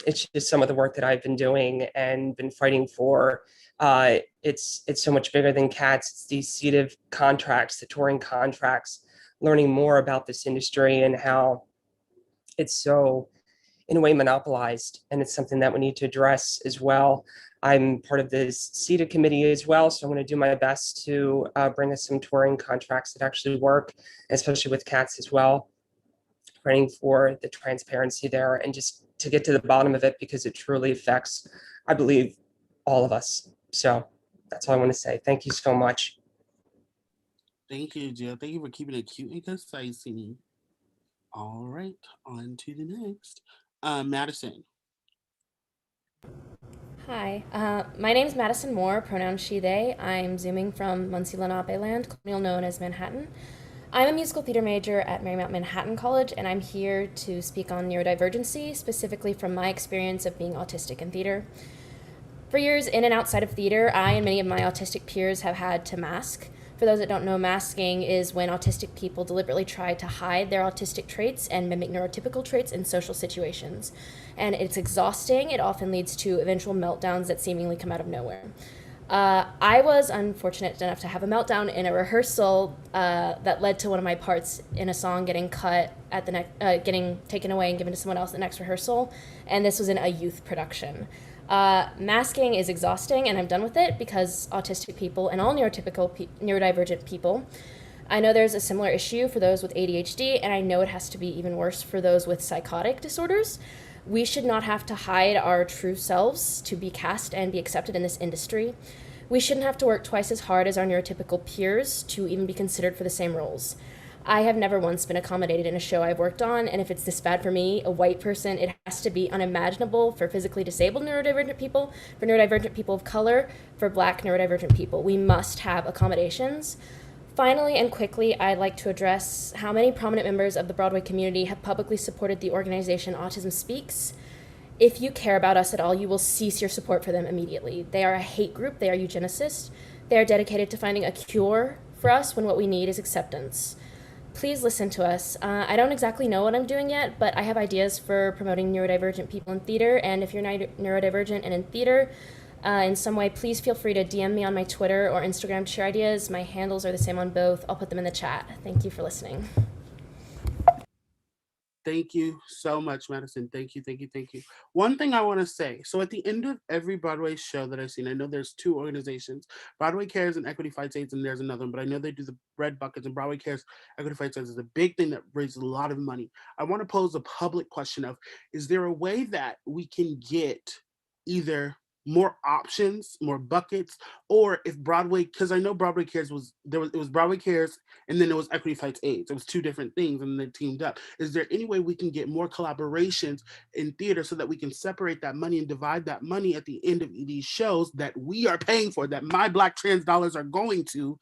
It's just some of the work that I've been doing and been fighting for. It's so much bigger than CATS. It's these seated contracts, the touring contracts, learning more about this industry and how it's so, in a way, monopolized. And it's something that we need to address as well. I'm part of this seated committee as well, so I'm going to do my best to bring us some touring contracts that actually work, especially with CATS as well. Fighting for the transparency there and just to get to the bottom of it, because it truly affects, I believe, all of us. So that's all I want to say. Thank you so much. Thank you, Jill. Thank you for keeping it cute and concise. All right, on to the next. Madison. Hi, my name is Madison Moore, pronouns she, they. I'm Zooming from Muncie Lenape land, colonial known as Manhattan. I'm a musical theater major at Marymount Manhattan College, and I'm here to speak on neurodivergency, specifically from my experience of being autistic in theater. For years, in and outside of theater, I and many of my autistic peers have had to mask. For those that don't know, masking is when autistic people deliberately try to hide their autistic traits and mimic neurotypical traits in social situations. And it's exhausting. It often leads to eventual meltdowns that seemingly come out of nowhere. I was unfortunate enough to have a meltdown in a rehearsal that led to one of my parts in a song getting cut at the getting taken away and given to someone else at the next rehearsal. And this was in a youth production. Masking is exhausting, and I'm done with it because autistic people and all neurodivergent people. I know there's a similar issue for those with ADHD, and I know it has to be even worse for those with psychotic disorders. We should not have to hide our true selves to be cast and be accepted in this industry. We shouldn't have to work twice as hard as our neurotypical peers to even be considered for the same roles. I have never once been accommodated in a show I've worked on, and if it's this bad for me, a white person, it has to be unimaginable for physically disabled neurodivergent people, for neurodivergent people of color, for Black neurodivergent people. We must have accommodations. Finally and quickly, I'd like to address how many prominent members of the Broadway community have publicly supported the organization Autism Speaks. If you care about us at all, you will cease your support for them immediately. They are a hate group, they are eugenicists, they are dedicated to finding a cure for us when what we need is acceptance. Please listen to us. I don't exactly know what I'm doing yet, but I have ideas for promoting neurodivergent people in theater, and if you're neurodivergent and in theater, in some way, please feel free to DM me on my Twitter or Instagram to share ideas. My handles are the same on both. I'll put them in the chat. Thank you for listening. Thank you so much, Madison. Thank you, thank you, thank you. One thing I want to say, so at the end of every Broadway show that I've seen, I know there's two organizations, Broadway Cares and Equity Fights AIDS, and there's another one, but I know they do the Red Buckets, and Broadway Cares, Equity Fights AIDS is a big thing that raises a lot of money. I want to pose a public question of, is there a way that we can get either more options, more buckets, or if Broadway, because I know Broadway Cares it was Broadway Cares and then it was Equity Fights AIDS. It was two different things and they teamed up. Is there any way we can get more collaborations in theater so that we can separate that money and divide that money at the end of these shows that we are paying for, that my Black trans dollars are going to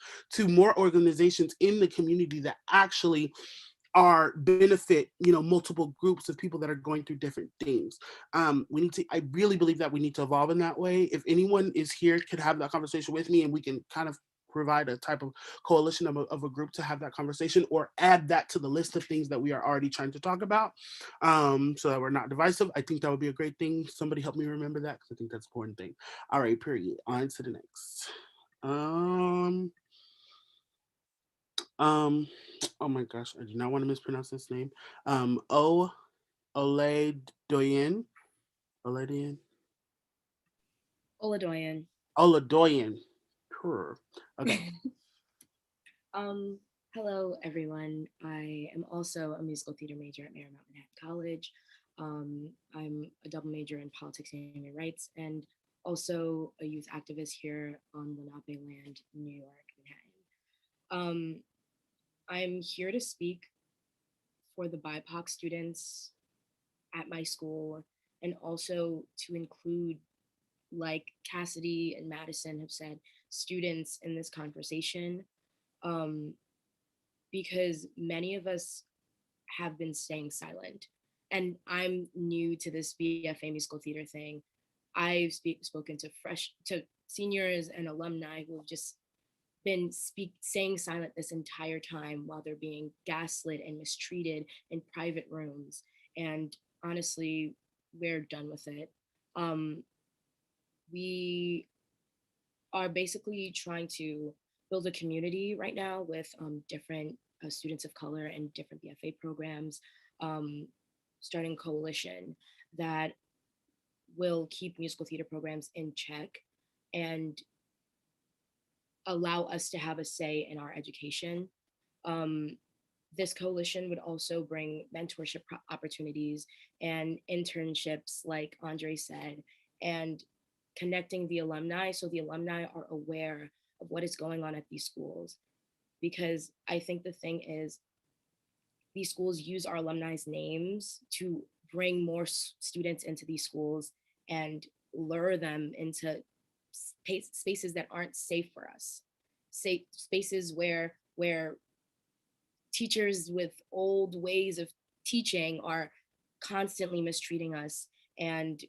more organizations in the community that actually are benefit, multiple groups of people that are going through different things. I really believe that we need to evolve in that way. If anyone is here, could have that conversation with me and we can kind of provide a type of coalition of a group to have that conversation, or add that to the list of things that we are already trying to talk about, so that we're not divisive. I think that would be a great thing. Somebody help me remember that, because I think that's an important thing. All right, period. On to the next. Oh my gosh, I do not want to mispronounce this name. Oladoyin. Oladoyin. Oladoyan. Oladoyin. Sure. Okay. Hello, everyone. I am also a musical theater major at Marymount Manhattan College. I'm a double major in politics and human rights, and also a youth activist here on Lenape land, New York, Manhattan. I'm here to speak for the BIPOC students at my school, and also to include, like Cassidy and Madison have said, students in this conversation, because many of us have been staying silent. And I'm new to this BFA musical theater thing. I've spoken to seniors and alumni who have just been saying silent this entire time while they're being gaslit and mistreated in private rooms. And honestly, we're done with it. We are basically trying to build a community right now with different students of color and different BFA programs, starting a coalition that will keep musical theater programs in check and allow us to have a say in our education. This coalition would also bring mentorship opportunities and internships, like Andre said, and connecting the alumni so the alumni are aware of what is going on at these schools. Because I think the thing is, these schools use our alumni's names to bring more students into these schools and lure them into spaces that aren't safe for us, spaces where teachers with old ways of teaching are constantly mistreating us, and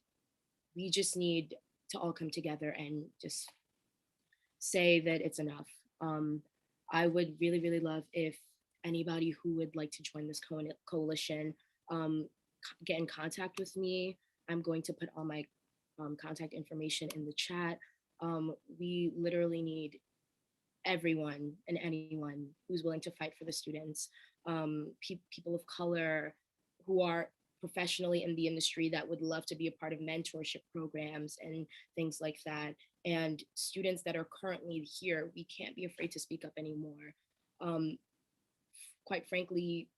we just need to all come together and just say that it's enough. I would really, really love if anybody who would like to join this coalition get in contact with me. I'm going to put all my contact information in the chat. We literally need everyone and anyone who's willing to fight for the students, people of color who are professionally in the industry that would love to be a part of mentorship programs and things like that. And students that are currently here, we can't be afraid to speak up anymore. Quite frankly,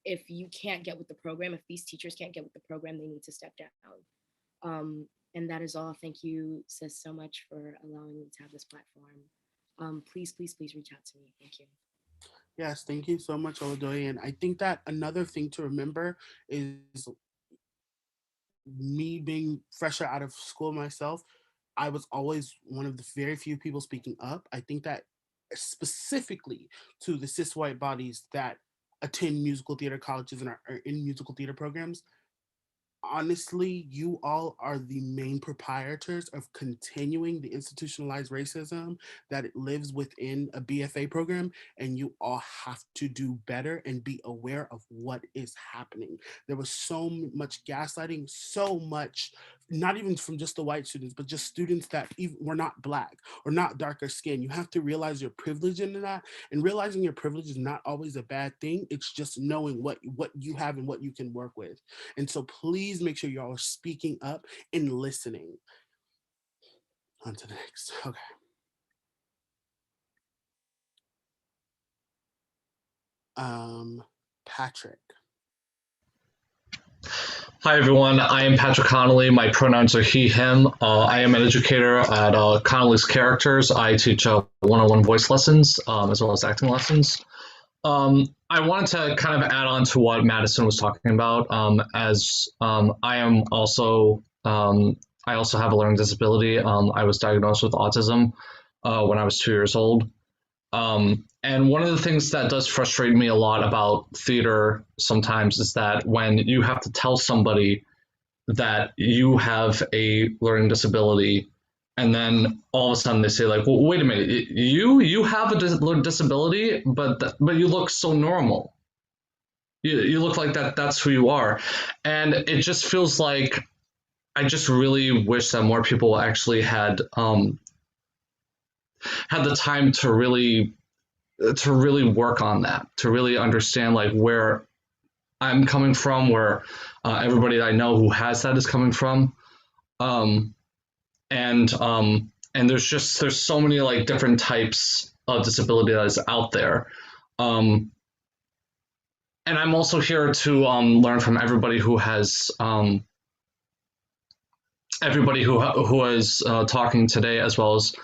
if you can't get with the program, if these teachers can't get with the program, they need to step down. And that is all. Thank you, sis, so much for allowing me to have this platform. Please, please, please reach out to me. Thank you. Yes, thank you so much, Oladoye. And I think that another thing to remember is me being fresher out of school myself, I was always one of the very few people speaking up. I think that specifically to the cis white bodies that attend musical theater colleges and are in musical theater programs, honestly, you all are the main proprietors of continuing the institutionalized racism that it lives within a BFA program, and you all have to do better and be aware of what is happening. There was so much gaslighting, so much, not even from just the white students, but just students that even were not Black or not darker skin. You have to realize your privilege in that, and realizing your privilege is not always a bad thing. It's just knowing what you have and what you can work with. And so please make sure y'all are speaking up and listening. On to the next. Okay. Patrick. Hi, everyone. I am Patrick Connolly. My pronouns are he, him. I am an educator at Connolly's Characters. I teach one-on-one voice lessons as well as acting lessons. I wanted to kind of add on to what Madison was talking about, as I am also, I also have a learning disability. I was diagnosed with autism when I was 2 years old. And one of the things that does frustrate me a lot about theater sometimes is that when you have to tell somebody that you have a learning disability, and then all of a sudden they say like, well, wait a minute, you have a disability, but you look so normal. You look like that's who you are. And it just feels like I just really wish that more people actually had the time to really work on that, to really understand like where I'm coming from, where everybody that I know who has that is coming from. And there's so many like different types of disability that is out there. And I'm also here to learn from everybody who has talking today, as well as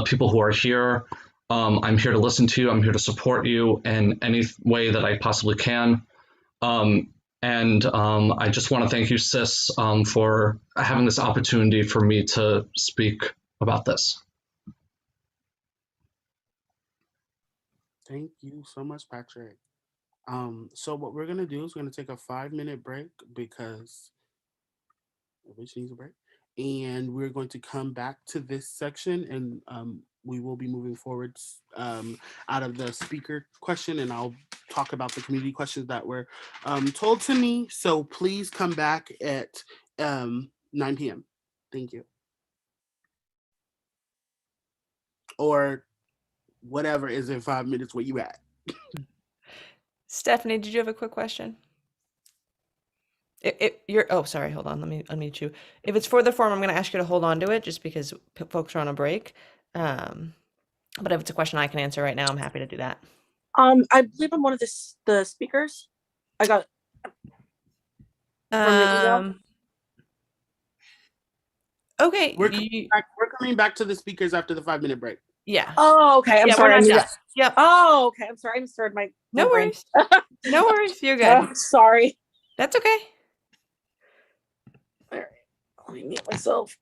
people who are here. I'm here to listen to you. I'm here to support you in any way that I possibly can. I just want to thank you, sis, for having this opportunity for me to speak about this. Thank you so much, Patrick. So what we're gonna do is we're gonna take a 5-minute break because everybody needs a break, and we're going to come back to this section, and we will be moving forward out of the speaker question, and I'll talk about the community questions that were told to me. So please come back at 9 p.m. Thank you. Or whatever is in 5 minutes where you Stephanie, did you have a quick question? Oh, sorry, hold on. Let me unmute you. If it's for the form, I'm going to ask you to hold on to it just because folks are on a break. But if it's a question I can answer right now, I'm happy to do that. I believe I'm one of the speakers. I got from the email. Okay. We're coming back to the speakers after the 5-minute break. Yeah. Oh, okay. I'm sorry. We're not done. Yep. Oh, okay. I'm sorry. I misheard my. No worries. No worries. You're good. Sorry. That's okay. All right. Let me mute myself.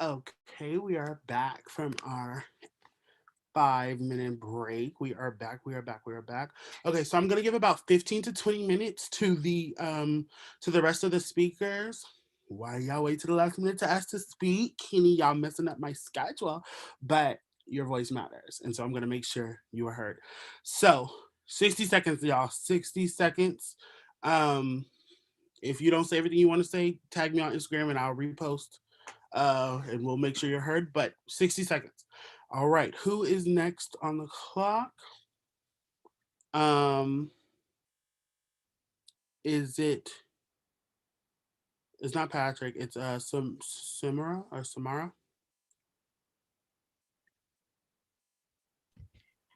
Okay, we are back from our 5 minute break. We are back. We are back. We are back. Okay, so I'm gonna give about 15 to 20 minutes to the rest of the speakers. Why y'all wait to the last minute to ask to speak? Kenny, y'all messing up my schedule, but your voice matters, and so I'm gonna make sure you are heard. So 60 seconds, y'all. 60 seconds. Um, if you don't say everything you want to say, tag me on Instagram and I'll repost. And we'll make sure you're heard. But 60 seconds. All right, who is next on the clock? Um, is it? It's not Patrick. It's Samara or Samara.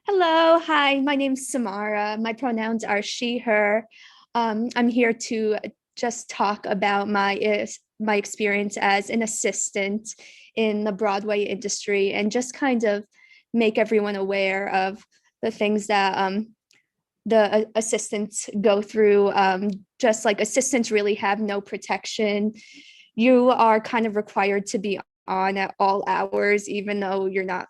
Hello, hi, my name's Samara. My pronouns are she, her. I'm here to just talk about my experience as an assistant in the Broadway industry and just kind of make everyone aware of the things that the assistants go through. Just like assistants really have no protection. You are kind of required to be on at all hours, even though you're not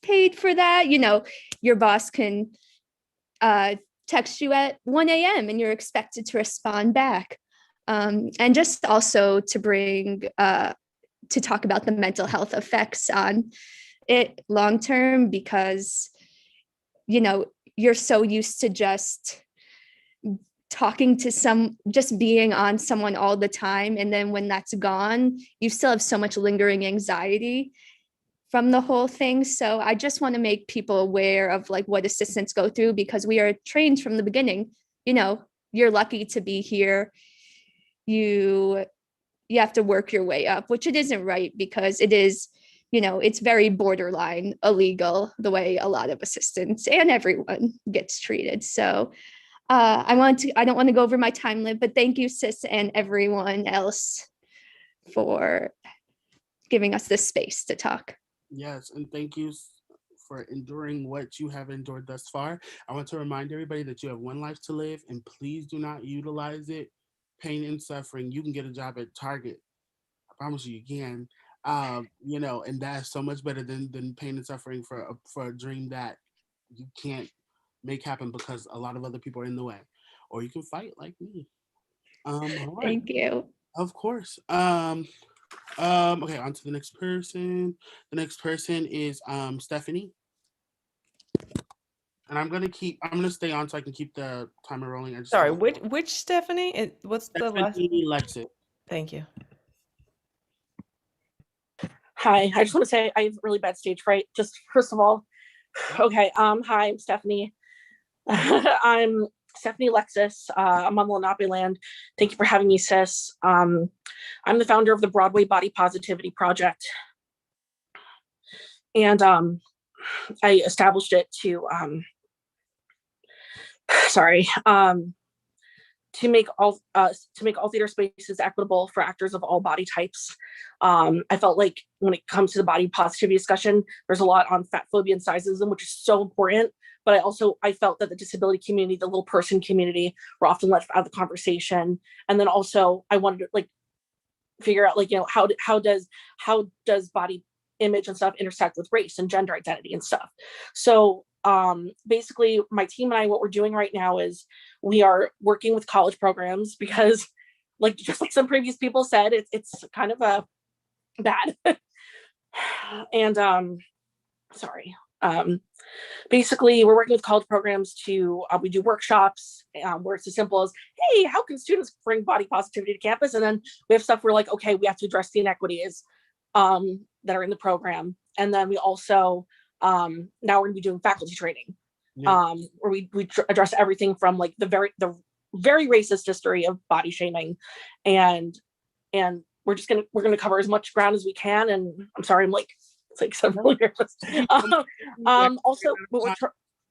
paid for that. You know, your boss can text you at 1 a.m. and you're expected to respond back. And just also to bring, to talk about the mental health effects on it long term, because, you know, you're so used to just talking to just being on someone all the time. And then when that's gone, you still have so much lingering anxiety from the whole thing. So I just want to make people aware of like what assistants go through, because we are trained from the beginning. You know, you're lucky to be here. You have to work your way up, which it isn't right, because it is, you know, it's very borderline illegal the way a lot of assistants and everyone gets treated. So I don't want to go over my time limit, but thank you, sis, and everyone else for giving us this space to talk. Yes, and thank you for enduring what you have endured thus far. I want to remind everybody that you have one life to live, and please do not utilize it. Pain and suffering. You can get a job at Target. I promise you, you can. You know, and that's so much better than pain and suffering for a dream that you can't make happen because a lot of other people are in the way. Or you can fight like me. All right. Thank you. Of course. Okay, on to the next person. The next person is Stephanie. And I'm gonna stay on so I can keep the timer rolling. Sorry, which Stephanie? What's the last? Stephanie Lexit. Thank you. Hi, I just want to say I have really bad stage fright. Just first of all, okay. Hi, I'm Stephanie. I'm Stephanie Lexis. I'm on Lenape land. Thank you for having me, sis. I'm the founder of the Broadway Body Positivity Project, and I established it to to make all theater spaces equitable for actors of all body types. I felt like when it comes to the body positivity discussion, there's a lot on fat phobia and sizeism, which is so important. But I felt that the disability community, the little person community, were often left out of the conversation. And then also I wanted to like figure out like, you know, how does body image and stuff intersect with race and gender identity and stuff. So basically my team and I, what we're doing right now is we are working with college programs because like, just like some previous people said, it's kind of a bad. And basically we're working with college programs to, we do workshops where it's as simple as, hey, how can students bring body positivity to campus? And then we have stuff where like, okay, we have to address the inequities that are in the program. And then we also, now we're gonna be doing faculty training, where we address everything from like the very racist history of body shaming. And we're gonna cover as much ground as we can. And I'm sorry, I'm like, it's like so really nervous. Also,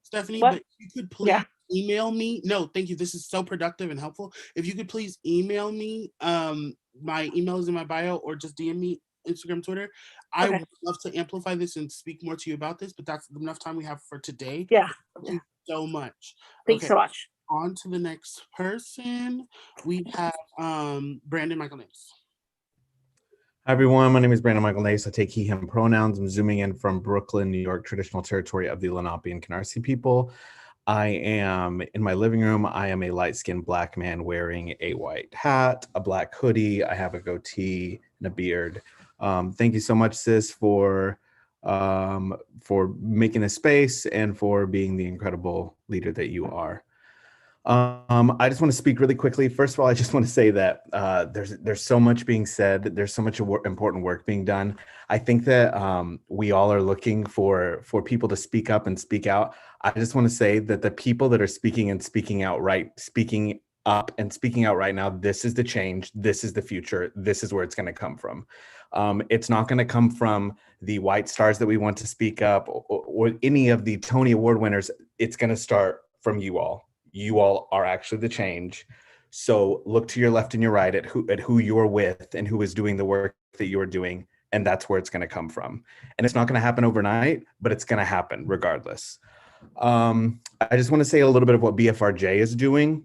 Stephanie, but you could please email me. No, thank you. This is so productive and helpful. If you could please email me, my email is in my bio, or just DM me Instagram, Twitter. I would love to amplify this and speak more to you about this, but that's enough time we have for today. Yeah. Thank you so much. Thanks so much. On to the next person. We have Brandon Michael Names. Hi, everyone. My name is Brandon Michael Nace. I take he, him pronouns. I'm zooming in from Brooklyn, New York, traditional territory of the Lenape and Canarsie people. I am in my living room. I am a light-skinned Black man wearing a white hat, a black hoodie. I have a goatee and a beard. Thank you so much, sis, for making this space and for being the incredible leader that you are. I just want to speak really quickly. First of all, I just want to say that there's so much being said. There's so much important work being done. I think that we all are looking for people to speak up and speak out. I just want to say that the people that are speaking and speaking out speaking up and speaking out right now, this is the change. This is the future. This is where it's going to come from. It's not going to come from the white stars that we want to speak up or any of the Tony Award winners. It's going to start from you all. You all are actually the change. So look to your left and your right at who you're with and who is doing the work that you're doing. And that's where it's going to come from. And it's not going to happen overnight, but it's going to happen regardless. I just want to say a little bit of what BFRJ is doing.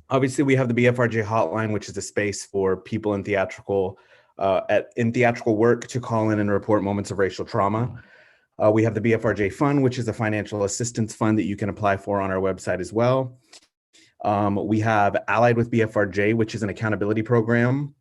Obviously, we have the BFRJ hotline, which is a space for people in theatrical work to call in and report moments of racial trauma. We have the BFRJ Fund, which is a financial assistance fund that you can apply for on our website as well. We have Allied with BFRJ, which is an accountability program.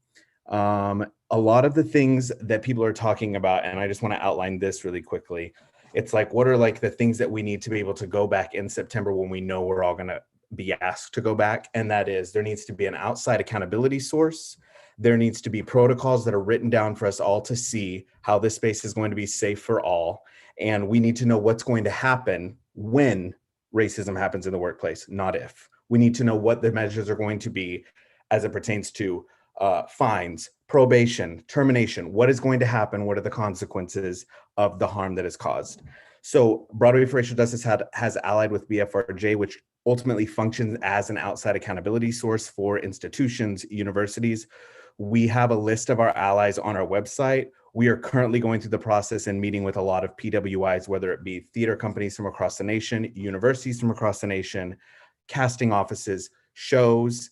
A lot of the things that people are talking about, and I just want to outline this really quickly. It's like, what are like the things that we need to be able to go back in September when we know we're all going to be asked to go back? And that is, there needs to be an outside accountability source. There needs to be protocols that are written down for us all to see how this space is going to be safe for all. And we need to know what's going to happen when racism happens in the workplace, not if. We need to know what the measures are going to be as it pertains to fines, probation, termination. What is going to happen? What are the consequences of the harm that is caused? So Broadway for Racial Justice has allied with BFRJ, which ultimately functions as an outside accountability source for institutions, universities. We have a list of our allies on our website. We are currently going through the process and meeting with a lot of PWIs, whether it be theater companies from across the nation, universities from across the nation, casting offices, shows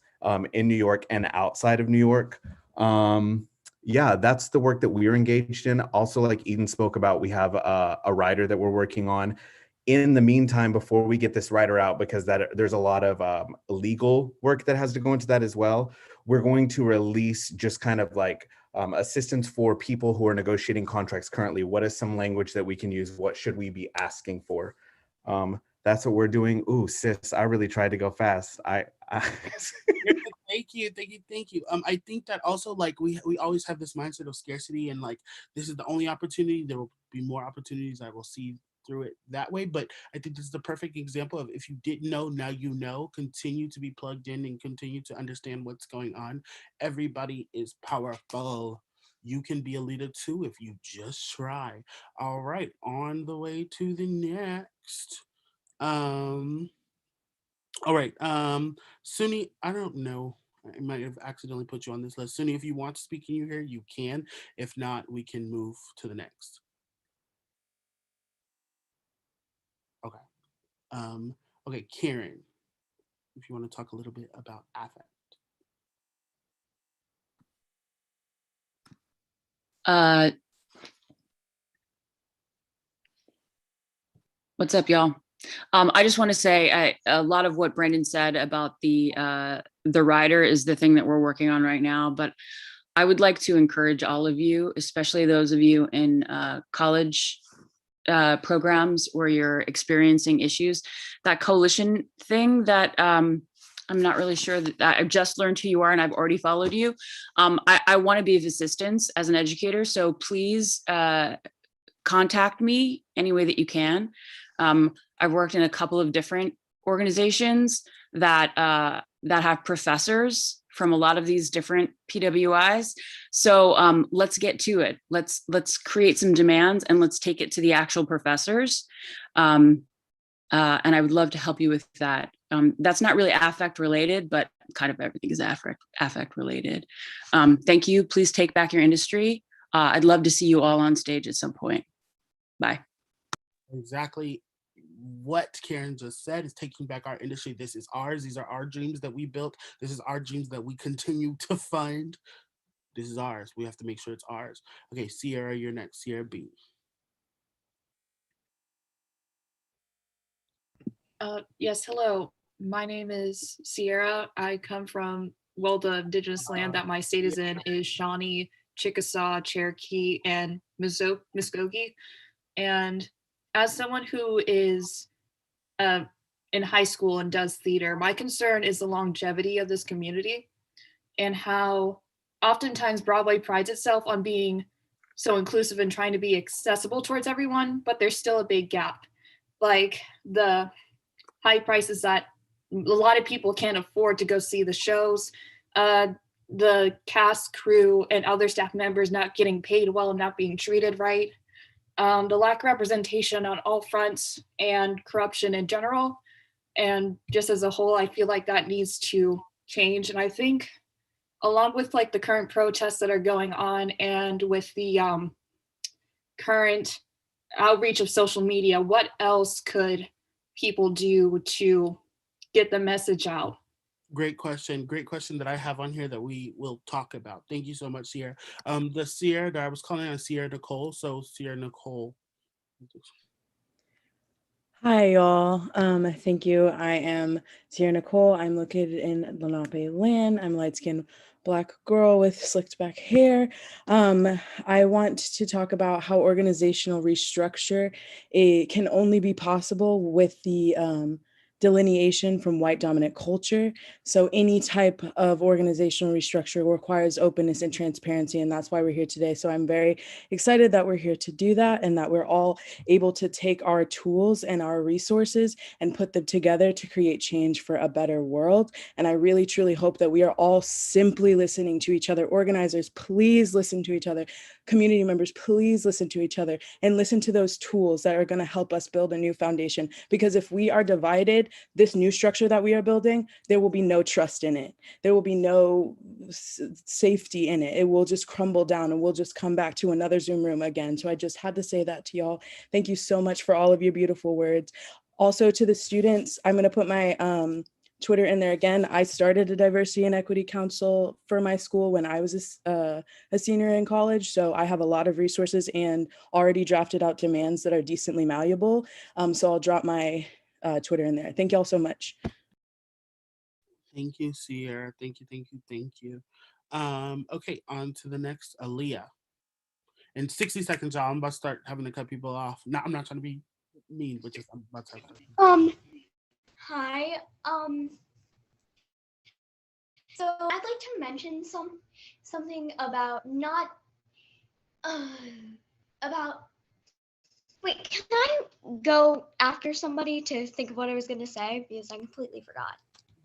in New York and outside of New York. Yeah, that's the work that we're engaged in. Also, like Eden spoke about, we have a writer that we're working on. In the meantime, before we get this writer out, because there's a lot of legal work that has to go into that as well, we're going to release just kind of like assistance for people who are negotiating contracts currently. What is some language that we can use? What should we be asking for? That's what we're doing. Ooh, sis, I really tried to go fast. Thank you. I think that also like we always have this mindset of scarcity and like this is the only opportunity. There will be more opportunities. I will see through it that way. But I think this is the perfect example of if you didn't know, now you know. Continue to be plugged in and continue to understand what's going on. Everybody is powerful. You can be a leader too if you just try. All right, on the way to the next. All right. Suni, I don't know. I might have accidentally put you on this list. Suni, if you want to speak in here, you can. If not, we can move to the next. Okay. Okay, Karen, if you want to talk a little bit about affect. What's up, y'all? I just want to say a lot of what Brandon said about the rider is the thing that we're working on right now. But I would like to encourage all of you, especially those of you in college programs where you're experiencing issues, that coalition thing that I'm not really sure that I've just learned who you are and I've already followed you. I want to be of assistance as an educator. So please contact me any way that you can. I've worked in a couple of different organizations that have professors from a lot of these different PWIs. So let's get to it. Let's create some demands and let's take it to the actual professors. And I would love to help you with that. That's not really affect related, but kind of everything is affect related. Thank you. Please take back your industry. I'd love to see you all on stage at some point. Bye. Exactly what Karen just said is taking back our industry. This is ours. These are our dreams that we built. This is our dreams that we continue to fund. This is ours. We have to make sure it's ours. Okay, Sierra, you're next. Sierra B. Yes, hello. My name is Sierra. I come from, well, the indigenous land that my state is in is Shawnee, Chickasaw, Cherokee, and Muskogee. And as someone who is in high school and does theater, my concern is the longevity of this community and how oftentimes Broadway prides itself on being so inclusive and trying to be accessible towards everyone, but there's still a big gap. Like the high prices that a lot of people can't afford to go see the shows, the cast, crew, and other staff members not getting paid well and not being treated right, the lack of representation on all fronts, and corruption in general. And just as a whole, I feel like that needs to change. And I think along with like the current protests that are going on and with the current outreach of social media, what else could people do to get the message out? Great question. Great question that I have on here that we will talk about. Thank you so much, Sierra. The Sierra that I was calling on Sierra Nicole. So Sierra Nicole. Hi, y'all. Thank you. I am Sierra Nicole. I'm located in Lenape land. I'm a light-skinned Black girl with slicked back hair. I want to talk about how organizational restructure it can only be possible with the delineation from white dominant culture. So any type of organizational restructure requires openness and transparency, and that's why we're here today. So I'm very excited that we're here to do that and that we're all able to take our tools and our resources and put them together to create change for a better world. And I really, truly hope that we are all simply listening to each other. Organizers, please listen to each other. Community members, please listen to each other and listen to those tools that are going to help us build a new foundation. Because if we are divided, this new structure that we are building, there will be no trust in it. There will be no safety in it. It will just crumble down and we'll just come back to another Zoom room again. So I just had to say that to y'all. Thank you so much for all of your beautiful words. Also to the students, I'm going to put my Twitter in there again. I started a diversity and equity council for my school when I was a senior in college. So I have a lot of resources and already drafted out demands that are decently malleable. So I'll drop my Twitter in there. Thank y'all so much. Thank you, Sierra. Thank you, thank you, thank you. Okay, on to the next, Aaliyah. In 60 seconds, y'all, I'm about to start having to cut people off. No, I'm not trying to be mean, but just I'm about to Hi. So I'd like to mention something about not about. Wait, can I go after somebody to think of what I was going to say because I completely forgot?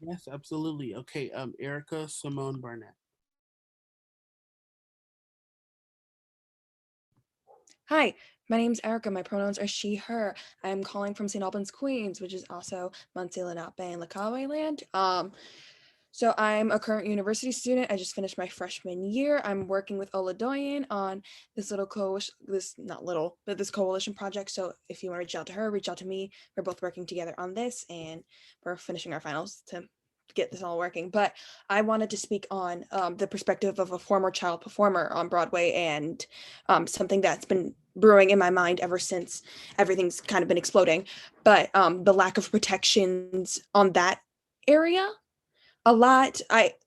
Yes, absolutely. Okay, Erica Simone Barnett. Hi, my name's Erica. My pronouns are she, her. I'm calling from St. Albans, Queens, which is also Muncie, Lenape, and Lackawanna land. So I'm a current university student. I just finished my freshman year. I'm working with Ola Doyen on this little coalition, this coalition project. So if you want to reach out to her, reach out to me. We're both working together on this and we're finishing our finals to get this all working. But I wanted to speak on the perspective of a former child performer on Broadway and something that's been brewing in my mind ever since everything's kind of been exploding. But the lack of protections on that area.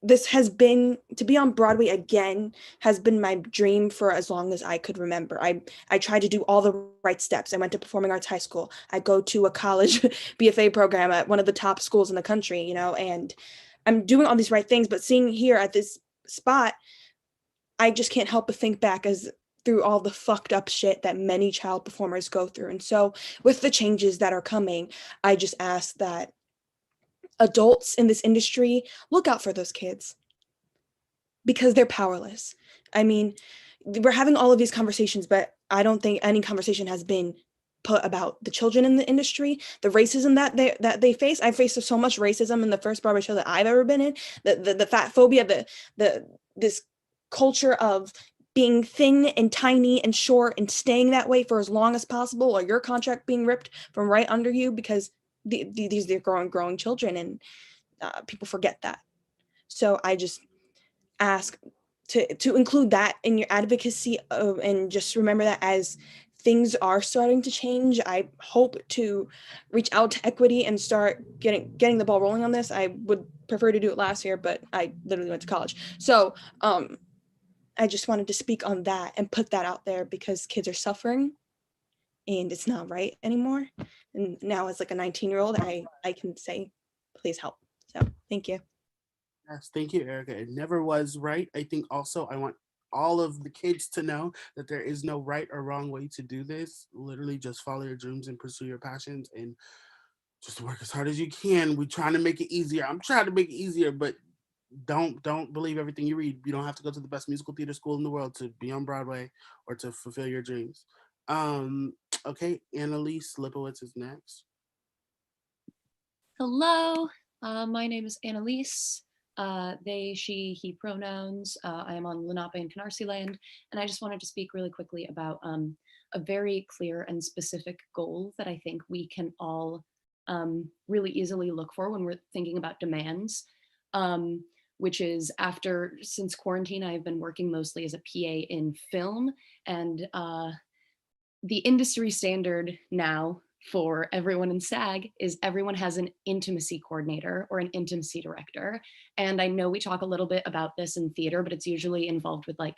This has been, to be on Broadway again, has been my dream for as long as I could remember. I tried to do all the right steps. I went to Performing Arts High School. I go to a college BFA program at one of the top schools in the country, and I'm doing all these right things, but seeing here at this spot, I just can't help but think back through all the fucked up shit that many child performers go through. And so with the changes that are coming, I just ask that adults in this industry look out for those kids because they're powerless. I mean, we're having all of these conversations, but I don't think any conversation has been put about the children in the industry, the racism that they face. I faced so much racism in the first Broadway show that I've ever been in. The fat phobia, this culture of being thin and tiny and short and staying that way for as long as possible, or your contract being ripped from right under you because these are growing children, and people forget that. So I just ask to include that in your advocacy and just remember that as things are starting to change, I hope to reach out to equity and start getting the ball rolling on this. I would prefer to do it last year, but I literally went to college. So I just wanted to speak on that and put that out there because kids are suffering and it's not right anymore. And now as like a 19-year-old, I can say, please help. So thank you. Yes, thank you, Erica. It never was right. I think also I want all of the kids to know that there is no right or wrong way to do this. Literally just follow your dreams and pursue your passions and just work as hard as you can. We're trying to make it easier. I'm trying to make it easier, but don't believe everything you read. You don't have to go to the best musical theater school in the world to be on Broadway or to fulfill your dreams. Okay, Annalise Lipowitz is next. Hello, my name is Annalise. They, she, he pronouns. I am on Lenape and Canarsie land, and I just wanted to speak really quickly about a very clear and specific goal that I think we can all really easily look for when we're thinking about demands, which is since quarantine, I've been working mostly as a PA in film, and the industry standard now for everyone in SAG is everyone has an intimacy coordinator or an intimacy director. And I know we talk a little bit about this in theater, but it's usually involved with like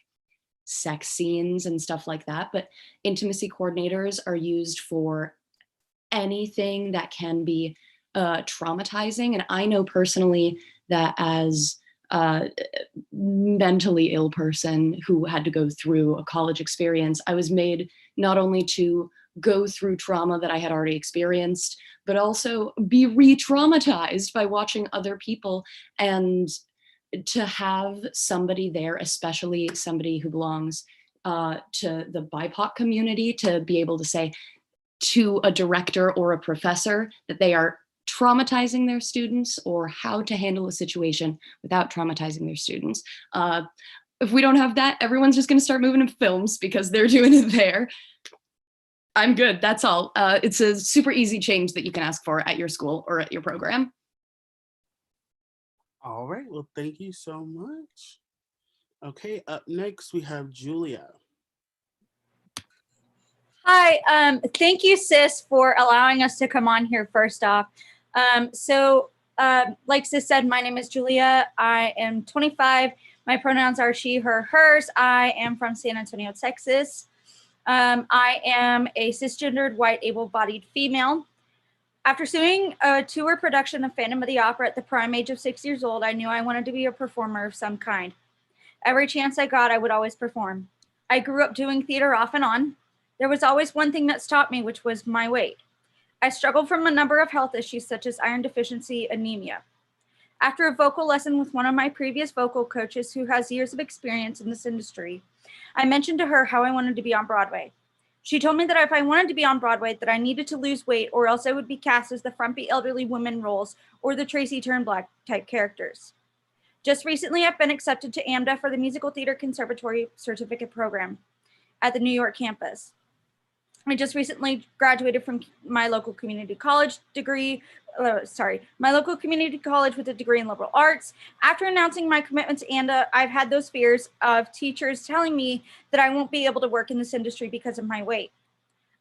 sex scenes and stuff like that. But intimacy coordinators are used for anything that can be traumatizing. And I know personally that as a mentally ill person who had to go through a college experience, I was made not only to go through trauma that I had already experienced, but also be re-traumatized by watching other people, and to have somebody there, especially somebody who belongs to the BIPOC community, to be able to say to a director or a professor that they are traumatizing their students or how to handle a situation without traumatizing their students. If we don't have that, everyone's just going to start moving to films because they're doing it there. I'm good. That's all. It's a super easy change that you can ask for at your school or at your program. All right. Well, thank you so much. Okay. Up next, we have Julia. Hi. Thank you, sis, for allowing us to come on here first off. Like sis said, my name is Julia. I am 25. My pronouns are she, her, hers. I am from San Antonio, Texas. I am a cisgendered, white, able-bodied female. After seeing a tour production of Phantom of the Opera at the prime age of 6 years old, I knew I wanted to be a performer of some kind. Every chance I got, I would always perform. I grew up doing theater off and on. There was always one thing that stopped me, which was my weight. I struggled from a number of health issues such as iron deficiency, anemia. After a vocal lesson with one of my previous vocal coaches who has years of experience in this industry, I mentioned to her how I wanted to be on Broadway. She told me that if I wanted to be on Broadway, that I needed to lose weight or else I would be cast as the frumpy elderly women roles or the Tracy Turnblad type characters. Just recently, I've been accepted to AMDA for the Musical Theater Conservatory Certificate Program at the New York campus. I just recently graduated from my local community college my local community college with a degree in liberal arts. After announcing my commitment to AMDA, I've had those fears of teachers telling me that I won't be able to work in this industry because of my weight.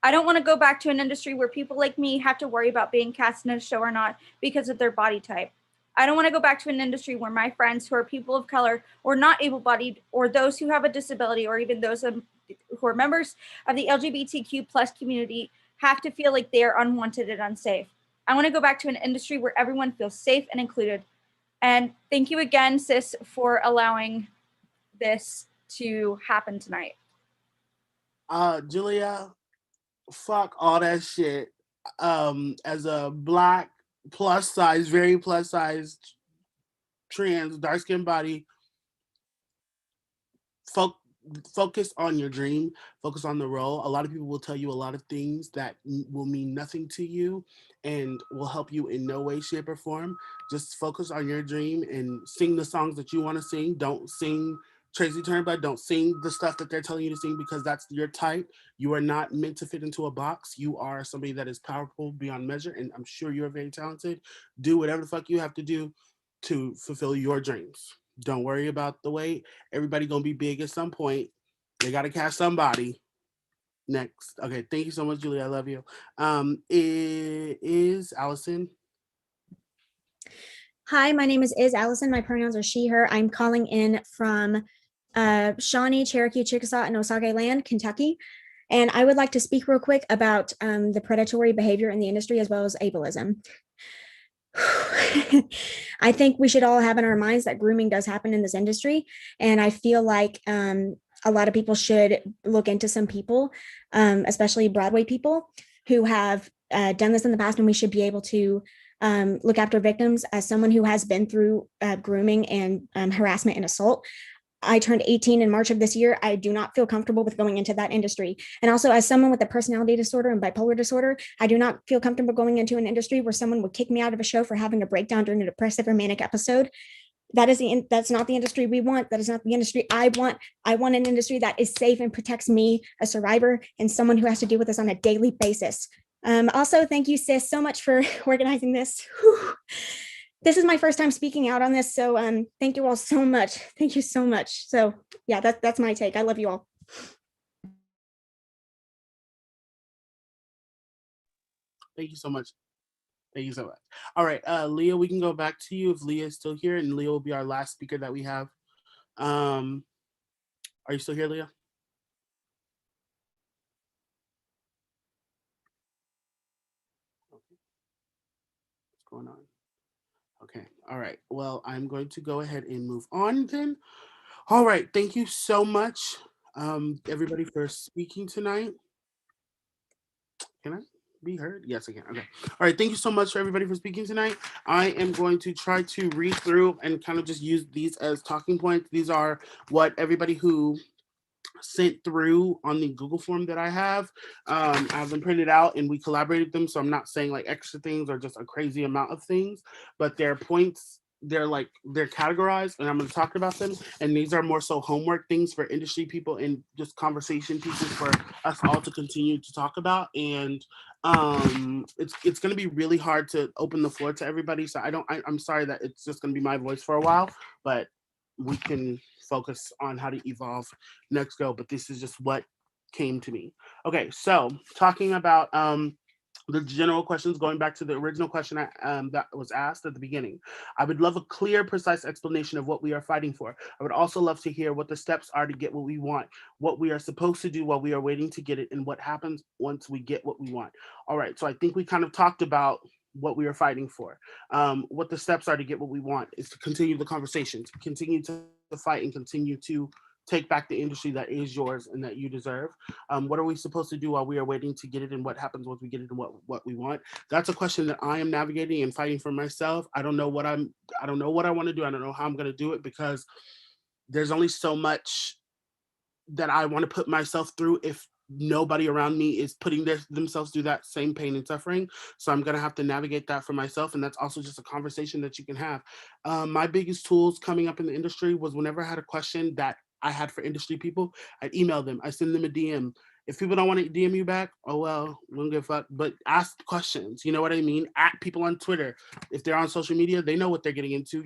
I don't want to go back to an industry where people like me have to worry about being cast in a show or not because of their body type. I don't want to go back to an industry where my friends who are people of color or not able-bodied or those who have a disability or even those who are members of the LGBTQ plus community have to feel like they are unwanted and unsafe. I want to go back to an industry where everyone feels safe and included. And thank you again, sis, for allowing this to happen tonight. Julia, fuck all that shit. As a Black plus size, very plus size, trans, dark skinned body, focus on your dream, focus on the role. A lot of people will tell you a lot of things that will mean nothing to you and will help you in no way, shape, or form. Just focus on your dream and sing the songs that you want to sing. Don't sing Tracy Turnblad. Don't sing the stuff that they're telling you to sing because that's your type. You are not meant to fit into a box. You are somebody that is powerful beyond measure, and I'm sure you're very talented. Do whatever the fuck you have to do to fulfill your dreams. Don't worry about the weight. Everybody gonna be big at some point. They gotta catch somebody. Next. Okay, thank you so much, Julie. I love you. Is Allison. Hi, my name is Allison. My pronouns are she, her. I'm calling in from Shawnee, Cherokee, Chickasaw, and Osage Land, Kentucky. And I would like to speak real quick about the predatory behavior in the industry as well as ableism. I think we should all have in our minds that grooming does happen in this industry. And I feel like a lot of people should look into some people, especially Broadway people who have done this in the past, and we should be able to look after victims. As someone who has been through grooming and harassment and assault, I turned 18 in March of this year. I do not feel comfortable with going into that industry. And also, as someone with a personality disorder and bipolar disorder, I do not feel comfortable going into an industry where someone would kick me out of a show for having a breakdown during a depressive or manic episode. That's not the industry we want. That is not the industry I want. I want an industry that is safe and protects me, a survivor, and someone who has to deal with this on a daily basis. Also, thank you, sis, so much for organizing this. Whew. This is my first time speaking out on this, so thank you all so much. Thank you so much. So yeah, that's my take. I love you all. Thank you so much. Thank you so much. All right, Leah, we can go back to you if Leah is still here, and Leah will be our last speaker that we have. Are you still here, Leah? What's going on? Okay. All right. Well, I'm going to go ahead and move on then. All right. Thank you so much, everybody, for speaking tonight. Can I be heard? Yes, I can. Okay. All right. Thank you so much for everybody for speaking tonight. I am going to try to read through and kind of just use these as talking points. These are what everybody who sent through on the Google form that I have. I have them printed out and we collaborated them. So I'm not saying like extra things or just a crazy amount of things, but they're points. They're categorized and I'm going to talk about them. And these are more so homework things for industry people and just conversation pieces for us all to continue to talk about. And it's going to be really hard to open the floor to everybody. So I'm sorry that it's just going to be my voice for a while, but we can focus on how to evolve next go. But this is just what came to me. Okay, so talking about the general questions, going back to the original question that was asked at the beginning. I would love a clear, precise explanation of what we are fighting for. I would also love to hear what the steps are to get what we want, what we are supposed to do while we are waiting to get it, and what happens once we get what we want. All right, so I think we kind of talked about what we are fighting for. What the steps are to get what we want is to continue the conversations, continue to fight, and continue to take back the industry that is yours and that you deserve. What are we supposed to do while we are waiting to get it, and what happens once we get it and what we want? That's a question that I am navigating and fighting for myself. I don't know what I want to do. I don't know how I'm going to do it because there's only so much that I want to put myself through if nobody around me is putting themselves through that same pain and suffering. So I'm going to have to navigate that for myself. And that's also just a conversation that you can have. My biggest tools coming up in the industry was whenever I had a question that I had for industry people, I'd email them, I send them a DM. If people don't want to DM you back, oh well, don't give a fuck. But ask questions. You know what I mean? At people on Twitter. If they're on social media, they know what they're getting into.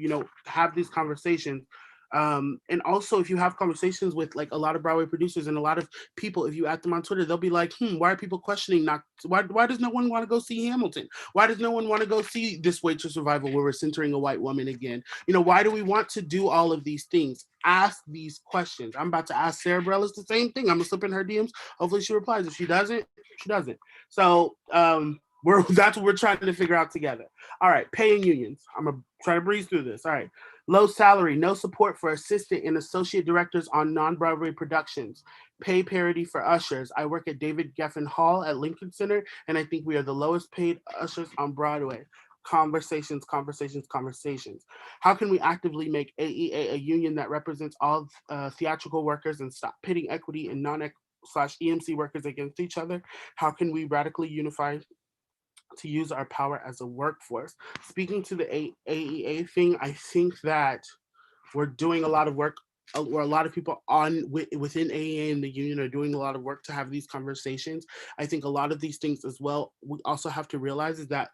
Have these conversations. And also, if you have conversations with like a lot of Broadway producers and a lot of people, if you add them on Twitter, they'll be like, why are people questioning why does no one want to go see Hamilton? Why does no one want to go see This Waitress Revival where we're centering a white woman again? Why do we want to do all of these things? Ask these questions. I'm about to ask Sarah Bareilles the same thing. I'm gonna slip in her DMs. Hopefully she replies. If she doesn't, she doesn't. So that's what we're trying to figure out together. All right, paying unions. I'm gonna try to breeze through this. All right. Low salary, no support for assistant and associate directors on non-Broadway productions. Pay parity for ushers. I work at David Geffen Hall at Lincoln Center, and I think we are the lowest paid ushers on Broadway. Conversations. How can we actively make AEA a union that represents all theatrical workers and stop pitting equity and non-EMC workers against each other? How can we radically unify to use our power as a workforce? Speaking to the AEA thing, I think that we're doing a lot of work, or a lot of people within AEA and the union are doing a lot of work to have these conversations. I think a lot of these things as well, we also have to realize is that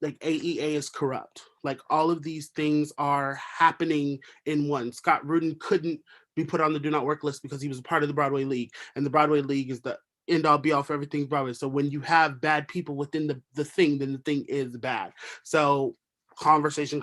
like AEA is corrupt. Like all of these things are happening in one. Scott Rudin couldn't be put on the do not work list because he was a part of the Broadway League, and the Broadway League is the end all be all for everything Broadway. So when you have bad people within the thing, then the thing is bad. So conversation.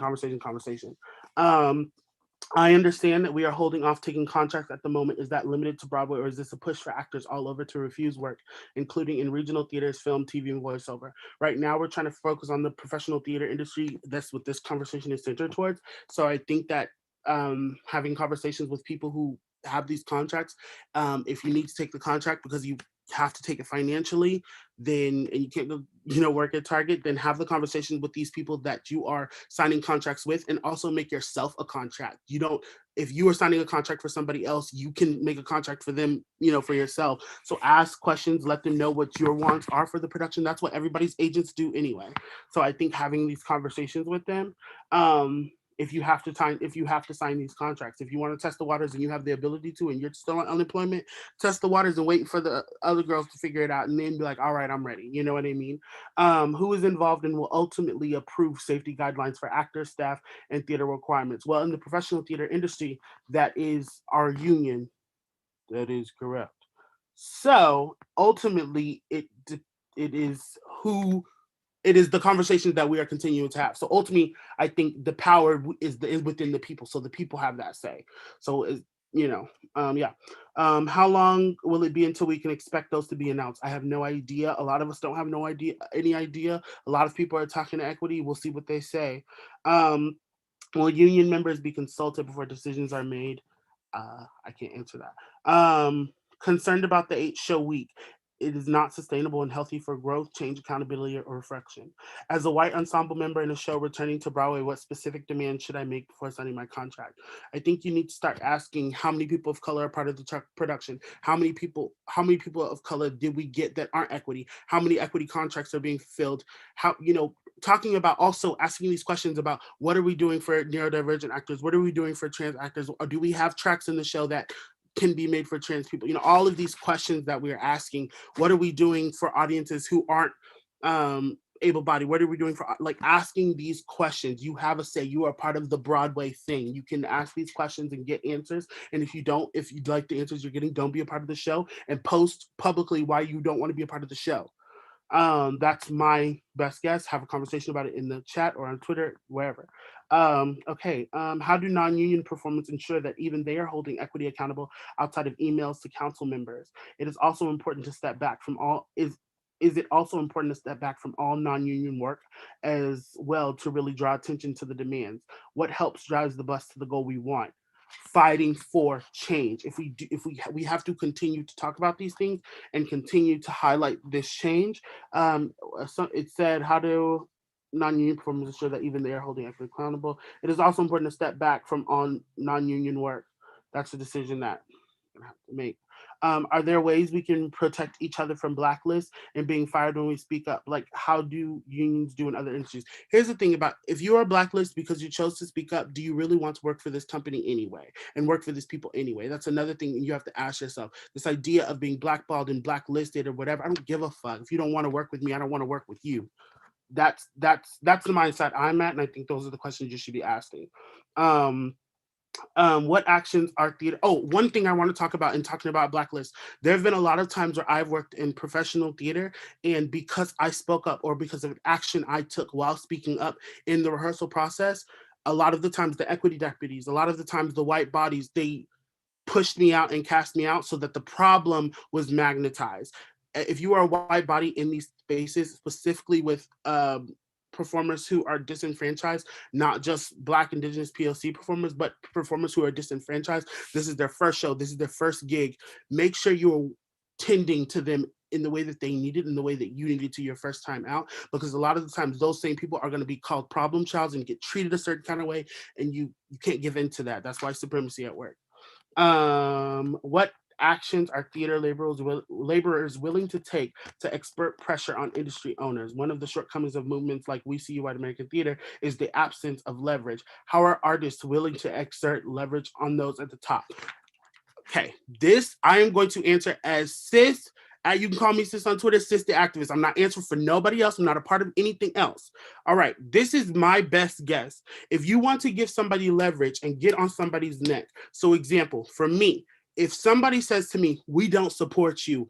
I understand that we are holding off taking contracts at the moment. Is that limited to Broadway, or is this a push for actors all over to refuse work, including in regional theaters, film, TV, and voiceover? Right now, we're trying to focus on the professional theater industry. That's what this conversation is centered towards. So I think that having conversations with people who have these contracts, if you need to take the contract because you have to take it financially, then and you can't go, work at Target, then have the conversation with these people that you are signing contracts with, and also make yourself a contract. You don't, if you are signing a contract for somebody else, you can make a contract for them, for yourself. So ask questions, let them know what your wants are for the production. That's what everybody's agents do anyway. So I think having these conversations with them, if you have to sign these contracts, if you want to test the waters and you have the ability to, and you're still on unemployment, test the waters and wait for the other girls to figure it out, and then be like, all right, I'm ready. You know what I mean? Who is involved and will ultimately approve safety guidelines for actors, staff, and theater requirements? Well, in the professional theater industry, that is our union. That is correct. So ultimately, it is the conversations that we are continuing to have. So ultimately, I think the power is within the people. So the people have that say. So yeah. How long will it be until we can expect those to be announced? I have no idea. A lot of us don't have any idea. A lot of people are talking to equity. We'll see what they say. Will union members be consulted before decisions are made? I can't answer that. Concerned about the 8-show week. It is not sustainable and healthy for growth, change, accountability, or reflection. As a white ensemble member in a show returning to Broadway, what specific demands should I make before signing my contract? I think you need to start asking how many people of color are part of the production. How many people of color did we get that aren't equity? How many equity contracts are being filled? How, talking about also asking these questions about what are we doing for neurodivergent actors? What are we doing for trans actors? Or do we have tracks in the show that can be made for trans people? All of these questions that we're asking. What are we doing for audiences who aren't able-bodied? What are we doing for, asking these questions? You have a say. You are part of the Broadway thing. You can ask these questions and get answers. And if you like the answers you're getting, don't be a part of the show, and post publicly why you don't want to be a part of the show. That's my best guess. Have a conversation about it in the chat or on Twitter, wherever. Okay. How do non-union performers ensure that even they are holding equity accountable outside of emails to council members? It is also important to step back from all is it also important to step back from all non-union work as well to really draw attention to the demands? What helps drives the bus to the goal we want? Fighting for change. If we have to continue to talk about these things and continue to highlight this change. So it said, how do non-union performers ensure that even they are holding equity accountable? It is also important to step back from on non-union work. That's a decision that we have to make. Are there ways we can protect each other from blacklists and being fired when we speak up? Like, how do unions do in other industries? Here's the thing about, if you are blacklisted because you chose to speak up, do you really want to work for this company anyway and work for these people anyway? That's another thing you have to ask yourself. This idea of being blackballed and blacklisted or whatever, I don't give a fuck. If you don't want to work with me, I don't want to work with you. That's the mindset I'm at, and I think those are the questions you should be asking. What actions are theater? Oh, one thing I want to talk about in talking about blacklist, there have been a lot of times where I've worked in professional theater, and because I spoke up or because of an action I took while speaking up in the rehearsal process, a lot of the times the equity deputies, a lot of the times the white bodies, they pushed me out and cast me out so that the problem was magnetized. If you are a white body in these spaces, specifically with performers who are disenfranchised, not just Black, Indigenous, POC performers, but performers who are disenfranchised, this is their first show, this is their first gig, make sure you're tending to them in the way that they need it, in the way that you needed to your first time out, because a lot of the times those same people are going to be called problem childs and get treated a certain kind of way, and you can't give in to that. That's why supremacy at work. What actions are theater laborers willing to take to exert pressure on industry owners? One of the shortcomings of movements like We See You White American Theater is the absence of leverage. How are artists willing to exert leverage on those at the top? Okay, this I am going to answer as cis You can call me sis on Twitter, sis the activist. I'm not answering for nobody else. I'm not a part of anything else. All right, this is my best guess. If you want to give somebody leverage and get on somebody's neck, so example, for me, if somebody says to me, we don't support you,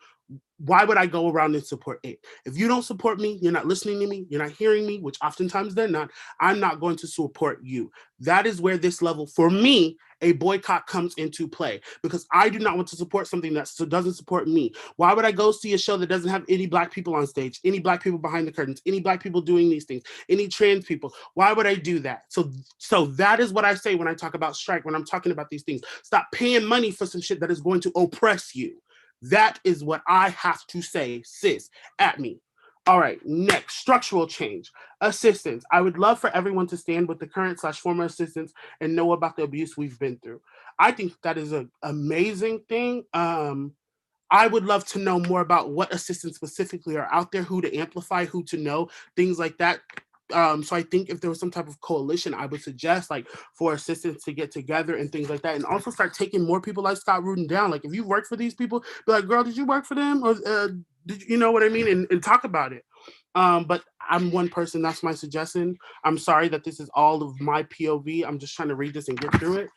why would I go around and support it? If you don't support me, you're not listening to me, you're not hearing me, which oftentimes they're not, I'm not going to support you. That is where this level, for me, a boycott comes into play because I do not want to support something that doesn't support me. Why would I go see a show that doesn't have any Black people on stage, any Black people behind the curtains, any Black people doing these things, any trans people? Why would I do that? So that is what I say when I talk about strike, when I'm talking about these things. Stop paying money for some shit that is going to oppress you. That is what I have to say, sis, at me. All right, next, structural change. Assistance. I would love for everyone to stand with the current / former assistants and know about the abuse we've been through. I think that is an amazing thing. I would love to know more about what assistants specifically are out there, who to amplify, who to know, things like that. So I think if there was some type of coalition, I would suggest like for assistants to get together and things like that, and also start taking more people like Scott Rudin down. Like if you work for these people, be like, girl, did you work for them, or did you know what I mean, and talk about it. But I'm one person. That's my suggestion. I'm sorry that this is all of my POV. I'm just trying to read this and get through it.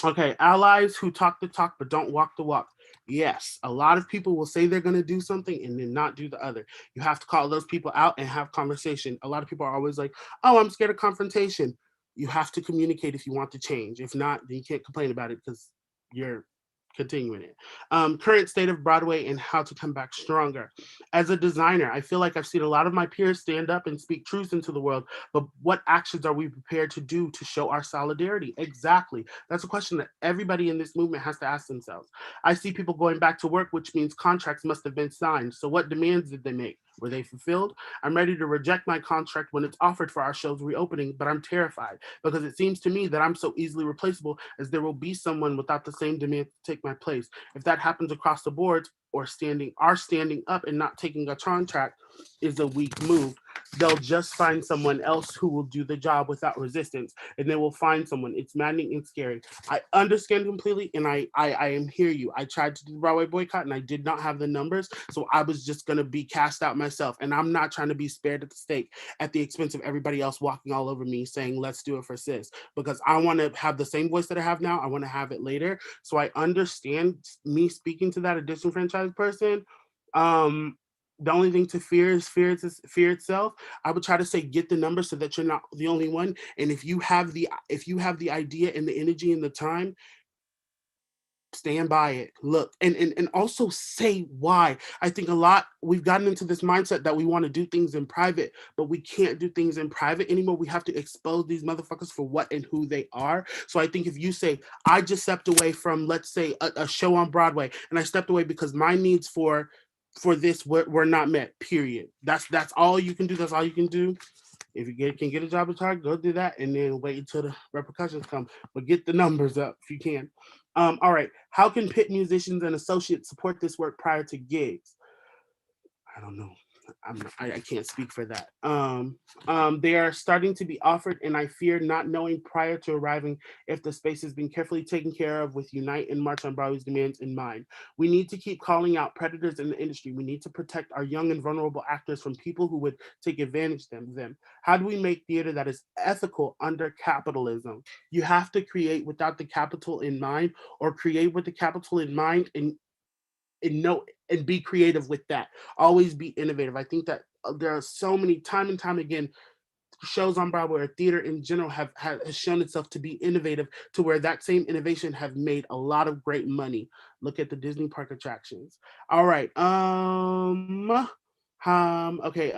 Okay, allies who talk the talk but don't walk the walk. Yes, a lot of people will say they're going to do something and then not do the other. You have to call those people out and have conversation. A lot of people are always like, oh, I'm scared of confrontation. You have to communicate if you want to change. If not, then you can't complain about it because you're continuing it. Current state of Broadway and how to come back stronger. As a designer, I feel like I've seen a lot of my peers stand up and speak truth into the world, but what actions are we prepared to do to show our solidarity? Exactly. That's a question that everybody in this movement has to ask themselves. I see people going back to work, which means contracts must have been signed. So what demands did they make? Were they fulfilled? I'm ready to reject my contract when it's offered for our show's reopening, but I'm terrified because it seems to me that I'm so easily replaceable as there will be someone without the same demand to take my place. If that happens across the board, or standing up and not taking a contract is a weak move. They'll just find someone else who will do the job without resistance, and they will find someone. It's maddening and scary. I understand completely, and I am hear you. I tried to do the Broadway boycott, and I did not have the numbers, so I was just gonna be cast out myself. And I'm not trying to be spared at the stake at the expense of everybody else walking all over me saying, "Let's do it for sis," because I want to have the same voice that I have now. I want to have it later, so I understand me speaking to that a disenfranchised person. The only thing to fear is fear itself. I would try to say get the numbers so that you're not the only one. And if you have the idea and the energy and the time, stand by it. Look, and also say why. I think a lot we've gotten into this mindset that we want to do things in private, but we can't do things in private anymore. We have to expose these motherfuckers for what and who they are. So I think if you say, I just stepped away from, let's say, a show on Broadway, and I stepped away because my needs for this were not met, period. That's all you can do. That's all you can do. If you can get a job at Target, go do that, and then wait until the repercussions come. But get the numbers up if you can. All right. How can pit musicians and associates support this work prior to gigs? I don't know. I can't speak for that. They are starting to be offered, and I fear not knowing prior to arriving if the space has been carefully taken care of with Unite and March on Broadway's demands in mind. We need to keep calling out predators in the industry. We need to protect our young and vulnerable actors from people who would take advantage of them. How do we make theater that is ethical under capitalism? You have to create without the capital in mind, or create with the capital in mind and be creative with that. Always be innovative. I think that there are so many time and time again shows on Broadway or theater in general has shown itself to be innovative to where that same innovation have made a lot of great money. Look at the Disney park attractions. All right. Okay.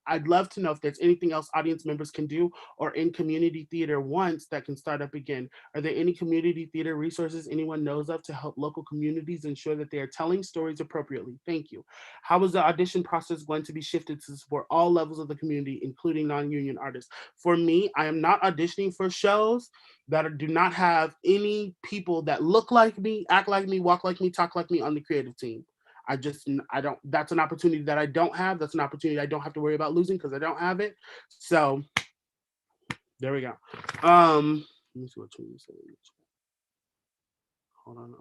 I'd love to know if there's anything else audience members can do or in community theater once that can start up again. Are there any community theater resources anyone knows of to help local communities ensure that they are telling stories appropriately? Thank you. How is the audition process going to be shifted to support all levels of the community, including non-union artists? For me, I am not auditioning for shows that do not have any people that look like me, act like me, walk like me, talk like me on the creative team. I don't, that's an opportunity that I don't have. That's an opportunity I don't have to worry about losing because I don't have it. So there we go. Let me see what you say. Hold on.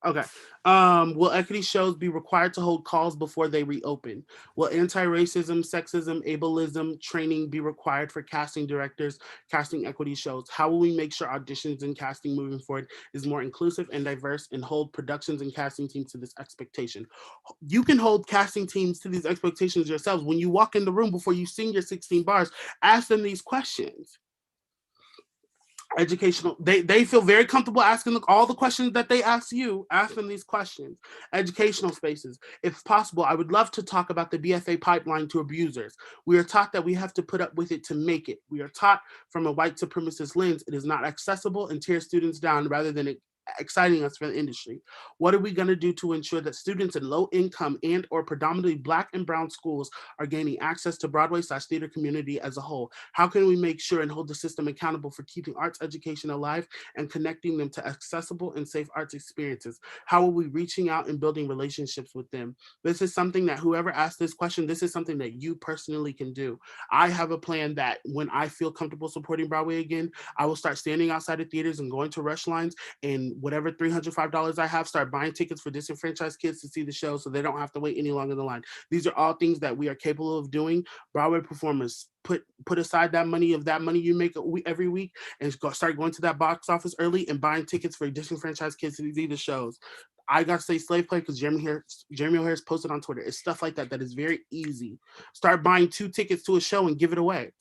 Okay. Will equity shows be required to hold calls before they reopen? Will anti-racism, sexism, ableism training be required for casting directors casting equity shows? How will we make sure auditions and casting moving forward is more inclusive and diverse and hold productions and casting teams to this expectation? You can hold casting teams to these expectations yourselves. When you walk in the room before you sing your 16 bars, ask them these questions. Educational, they feel very comfortable asking all the questions that they ask you. Ask them these questions. Educational spaces, if possible, I would love to talk about the BFA pipeline to abusers. We are taught that we have to put up with it to make it. We are taught from a white supremacist lens it is not accessible and tear students down rather than exciting us for the industry. What are we going to do to ensure that students in low income and or predominantly Black and brown schools are gaining access to Broadway/theater community as a whole? How can we make sure and hold the system accountable for keeping arts education alive and connecting them to accessible and safe arts experiences? How are we reaching out and building relationships with them? This is something that whoever asked this question, this is something that you personally can do. I have a plan that when I feel comfortable supporting Broadway again, I will start standing outside of theaters and going to rush lines, and whatever $305 I have, start buying tickets for disenfranchised kids to see the show so they don't have to wait any longer in the line. These are all things that we are capable of doing. Broadway performers, put aside that money you make every week and start going to that box office early and buying tickets for disenfranchised kids to see the shows. I got to say slave play because Jeremy O'Hare's posted on Twitter. It's stuff like that that is very easy. Start buying 2 tickets to a show and give it away.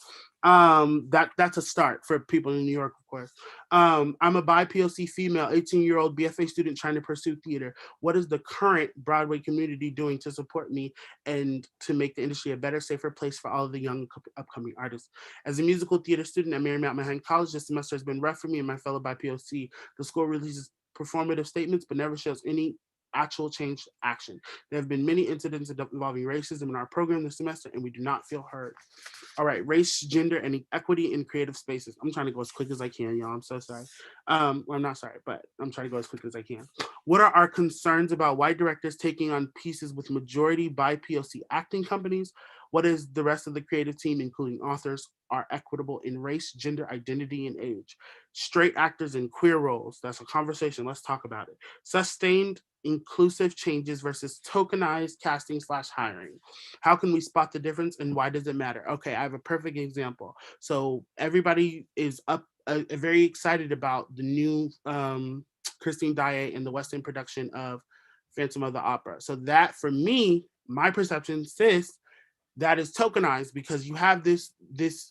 That's a start for people in New York, of course. I'm a BIPOC female, 18-year-old BFA student trying to pursue theater. What is the current Broadway community doing to support me and to make the industry a better, safer place for all of the young upcoming artists? As a musical theater student at Marymount Manhattan College, this semester has been rough for me and my fellow BIPOC. The school releases performative statements but never shows any actual change action. There have been many incidents involving racism in our program this semester and we do not feel heard. All right, race, gender, and equity in creative spaces. I'm trying to go as quick as I can, y'all. I'm so sorry. Well, I'm not sorry, but I'm trying to go as quick as I can. What are our concerns about white directors taking on pieces with majority BIPOC acting companies? What is the rest of the creative team, including authors, are equitable in race, gender, identity, and age? Straight actors in queer roles. That's a conversation. Let's talk about it. Sustained inclusive changes versus tokenized casting/hiring. How can we spot the difference and why does it matter? Okay, I have a perfect example. So everybody is very excited about the new Christine Daae and the West End production of Phantom of the Opera. So that for me, my perception, sis, that is tokenized because you have this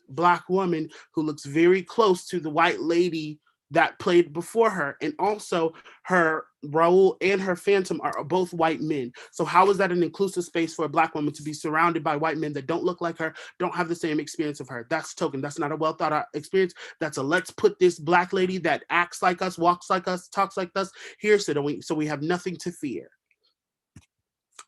Black woman who looks very close to the white lady that played before her, and also her Raoul and her Phantom are both white men. So how is that an inclusive space for a Black woman to be surrounded by white men that don't look like her, don't have the same experience of her? That's token. That's not a well thought out experience. That's a let's put this Black lady that acts like us, walks like us, talks like us here so we have nothing to fear.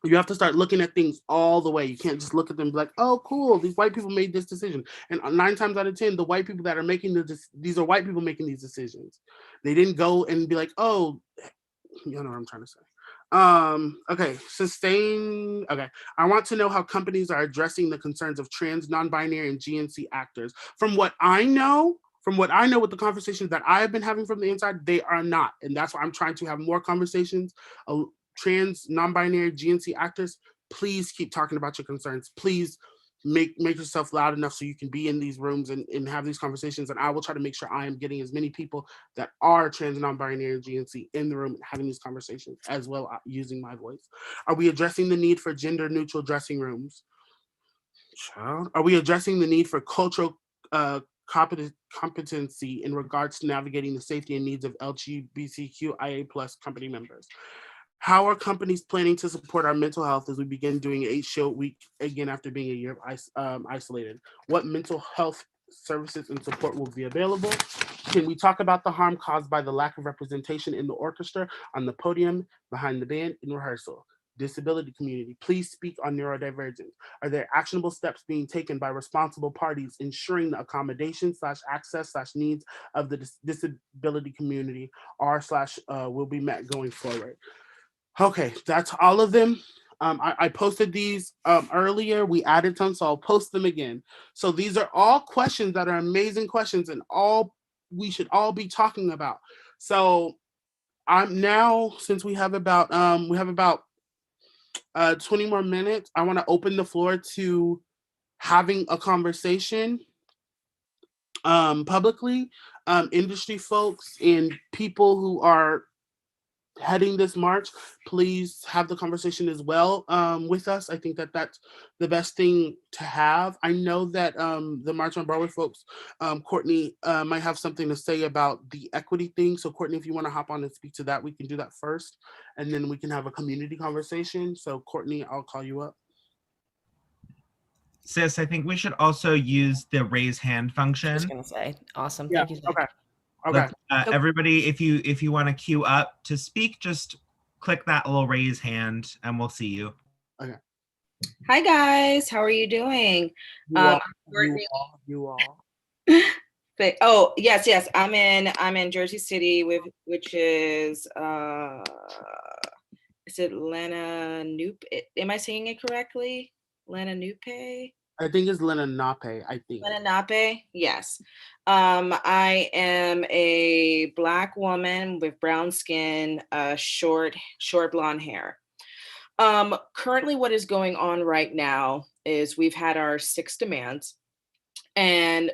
You have to start looking at things all the way. You can't just look at them and be like, oh, cool, these white people made this decision. And 9 times out of 10, the white people that are making these are white people making these decisions. They didn't go and be like, oh, you know what I'm trying to say. Okay, sustain. Okay, I want to know how companies are addressing the concerns of trans, non-binary, and GNC actors. From what I know with the conversations that I have been having from the inside, they are not. And that's why I'm trying to have more conversations. Trans, non-binary, GNC actors, please keep talking about your concerns. Please make yourself loud enough so you can be in these rooms and have these conversations. And I will try to make sure I am getting as many people that are trans, non-binary, GNC in the room having these conversations as well, using my voice. Are we addressing the need for gender neutral dressing rooms? Are we addressing the need for cultural competency in regards to navigating the safety and needs of LGBTQIA+ company members? How are companies planning to support our mental health as we begin doing an 8-show week again after being a year isolated? What mental health services and support will be available? Can we talk about the harm caused by the lack of representation in the orchestra, on the podium, behind the band, in rehearsal? Disability community, please speak on neurodivergence. Are there actionable steps being taken by responsible parties ensuring the accommodation/access/needs of the disability community will be met going forward? Okay, that's all of them. I posted these earlier. We added some, so I'll post them again. So these are all questions that are amazing questions and all we should all be talking about. So I'm now, since we have about 20 more minutes, I want to open the floor to having a conversation publicly, industry folks and people who are heading this march, please have the conversation as well with us. I think that that's the best thing to have. I know that the March on Broadway folks, Courtney might have something to say about the equity thing. So Courtney, if you want to hop on and speak to that, we can do that first, and then we can have a community conversation. So Courtney, I'll call you up. Sis, I think we should also use the raise hand I was function. gonna say, awesome. Yeah. Thank you, Zach. Okay. Okay. Everybody, if you want to queue up to speak, just click that little raise hand and we'll see you. Okay. Hi guys, how are you doing? You all. Oh yes, I'm in Jersey City which is it Lenape? Am I saying it correctly? Lenape? I think it's Lenape. I think. Lenape, yes. I am a Black woman with brown skin, short blonde hair. Currently what is going on right now is we've had our 6 demands, and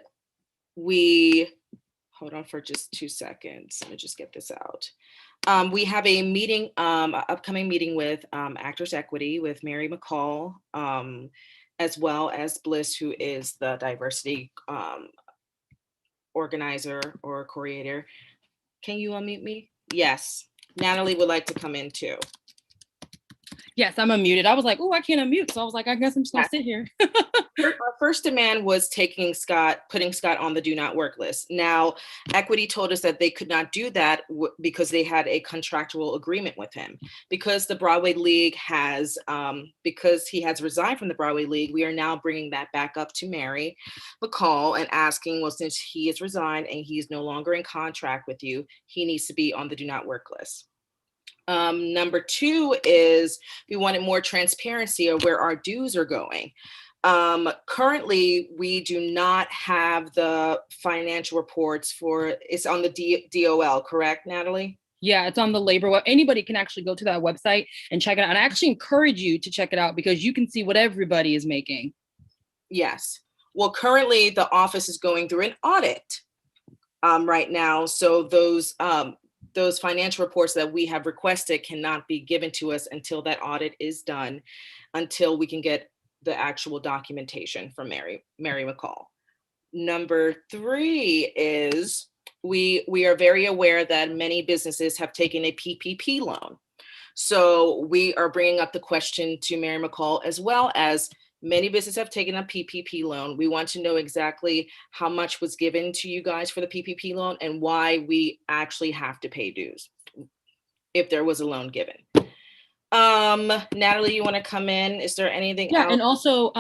hold on for just 2 seconds. Let me just get this out. We have a meeting, upcoming meeting with Actors Equity with Mary McCall, as well as Bliss, who is the diversity organizer or curator. Can you unmute me? Yes. Natalie would like to come in too. Yes, I'm unmuted. I was like, oh, I can't unmute. So I was like, I guess I'm just gonna sit here. Our first demand was putting Scott on the do not work list. Now, Equity told us that they could not do that because they had a contractual agreement with him. Because the Broadway League because he has resigned from the Broadway League, we are now bringing that back up to Mary McCall and asking, well, since he has resigned and he's no longer in contract with you, he needs to be on the do not work list. Number 2 is we wanted more transparency of where our dues are going. Currently, we do not have the financial reports it's on the DOL, correct, Natalie? Yeah, it's on the labor. Anybody can actually go to that website and check it out. And I actually encourage you to check it out because you can see what everybody is making. Yes. Well, currently the office is going through an audit right now. So those financial reports that we have requested cannot be given to us until that audit is done, until we can get the actual documentation from Mary McCall. Number 3 is we are very aware that many businesses have taken a PPP loan. So we are bringing up the question to Mary McCall, as well as many businesses have taken a PPP loan. We want to know exactly how much was given to you guys for the PPP loan and why we actually have to pay dues if there was a loan given. Natalie, you want to come in? Is there anything else? And also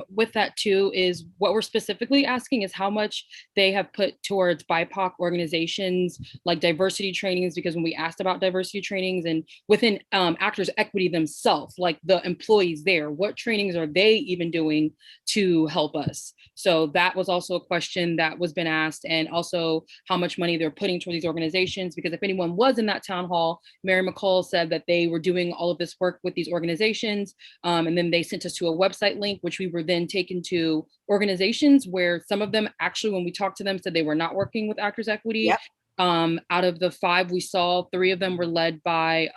with that too is what we're specifically asking is how much they have put towards BIPOC organizations like diversity trainings, because when we asked about diversity trainings and within Actors Equity themselves, like the employees there, what trainings are they even doing to help us? So that was also a question that was been asked, and also how much money they're putting toward these organizations, because if anyone was in that town hall, Mary McCall said that they were doing all of this work with these organizations. And then they sent us to a website link, which we were then taken to organizations where some of them actually, when we talked to them, said they were not working with Actors Equity. Yep. Out of the 5 we saw, 3 of them were led by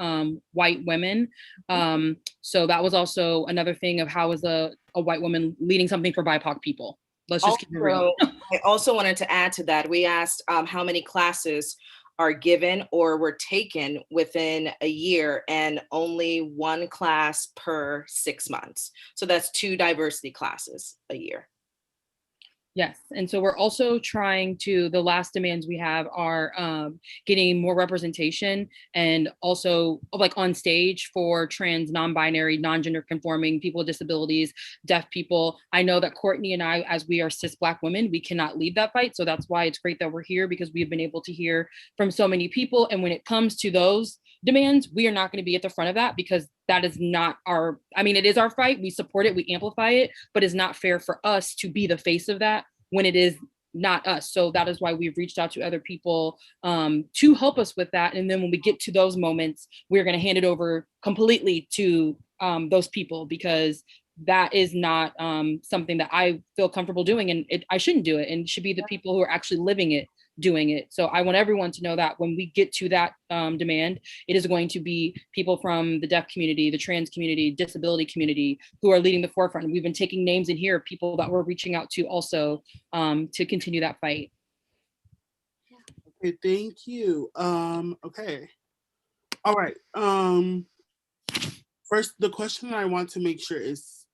white women. So that was also another thing of how is a white woman leading something for BIPOC people. Let's just keep it real. I also wanted to add to that. We asked how many classes are given or were taken within a year, and only 1 class per 6 months. So that's 2 diversity classes a year. Yes, and so we're also trying to, the last demands we have are getting more representation, and also like on stage for trans, non-binary, non-gender conforming people with disabilities, deaf people. I know that Courtney and I, as we are cis Black women, we cannot lead that fight. So that's why it's great that we're here, because we've been able to hear from so many people. And when it comes to those demands, we are not going to be at the front of that, because that is not our, I mean, it is our fight. We support it, we amplify it, but it's not fair for us to be the face of that when it is not us. So that is why we've reached out to other people to help us with that. And then when we get to those moments, we're going to hand it over completely to those people, because that is not something that I feel comfortable doing, and I shouldn't do it. And it should be the people who are actually living it doing it. So I want everyone to know that when we get to that demand, it is going to be people from the deaf community, the trans community, disability community, who are leading the forefront. We've been taking names in here of people that we're reaching out to also to continue that fight. Okay, thank you. Okay. All right. First, the question that I want to make sure is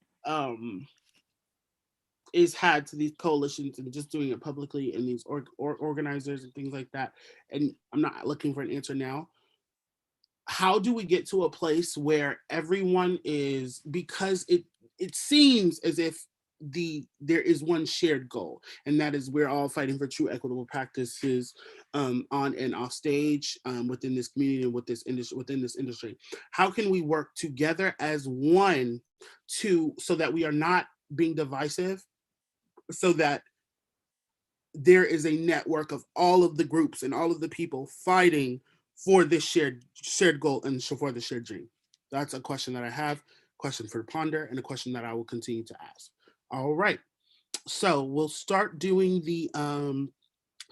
had to these coalitions and just doing it publicly and these organizers and things like that. And I'm not looking for an answer now. How do we get to a place where everyone is, because it seems as if there is one shared goal, and that is we're all fighting for true equitable practices on and off stage, within this community and within this industry. How can we work together as one so that we are not being divisive, so that there is a network of all of the groups and all of the people fighting for this shared goal and for the shared dream? That's a question that I have, question for ponder, and a question that I will continue to ask. All right, so we'll start doing the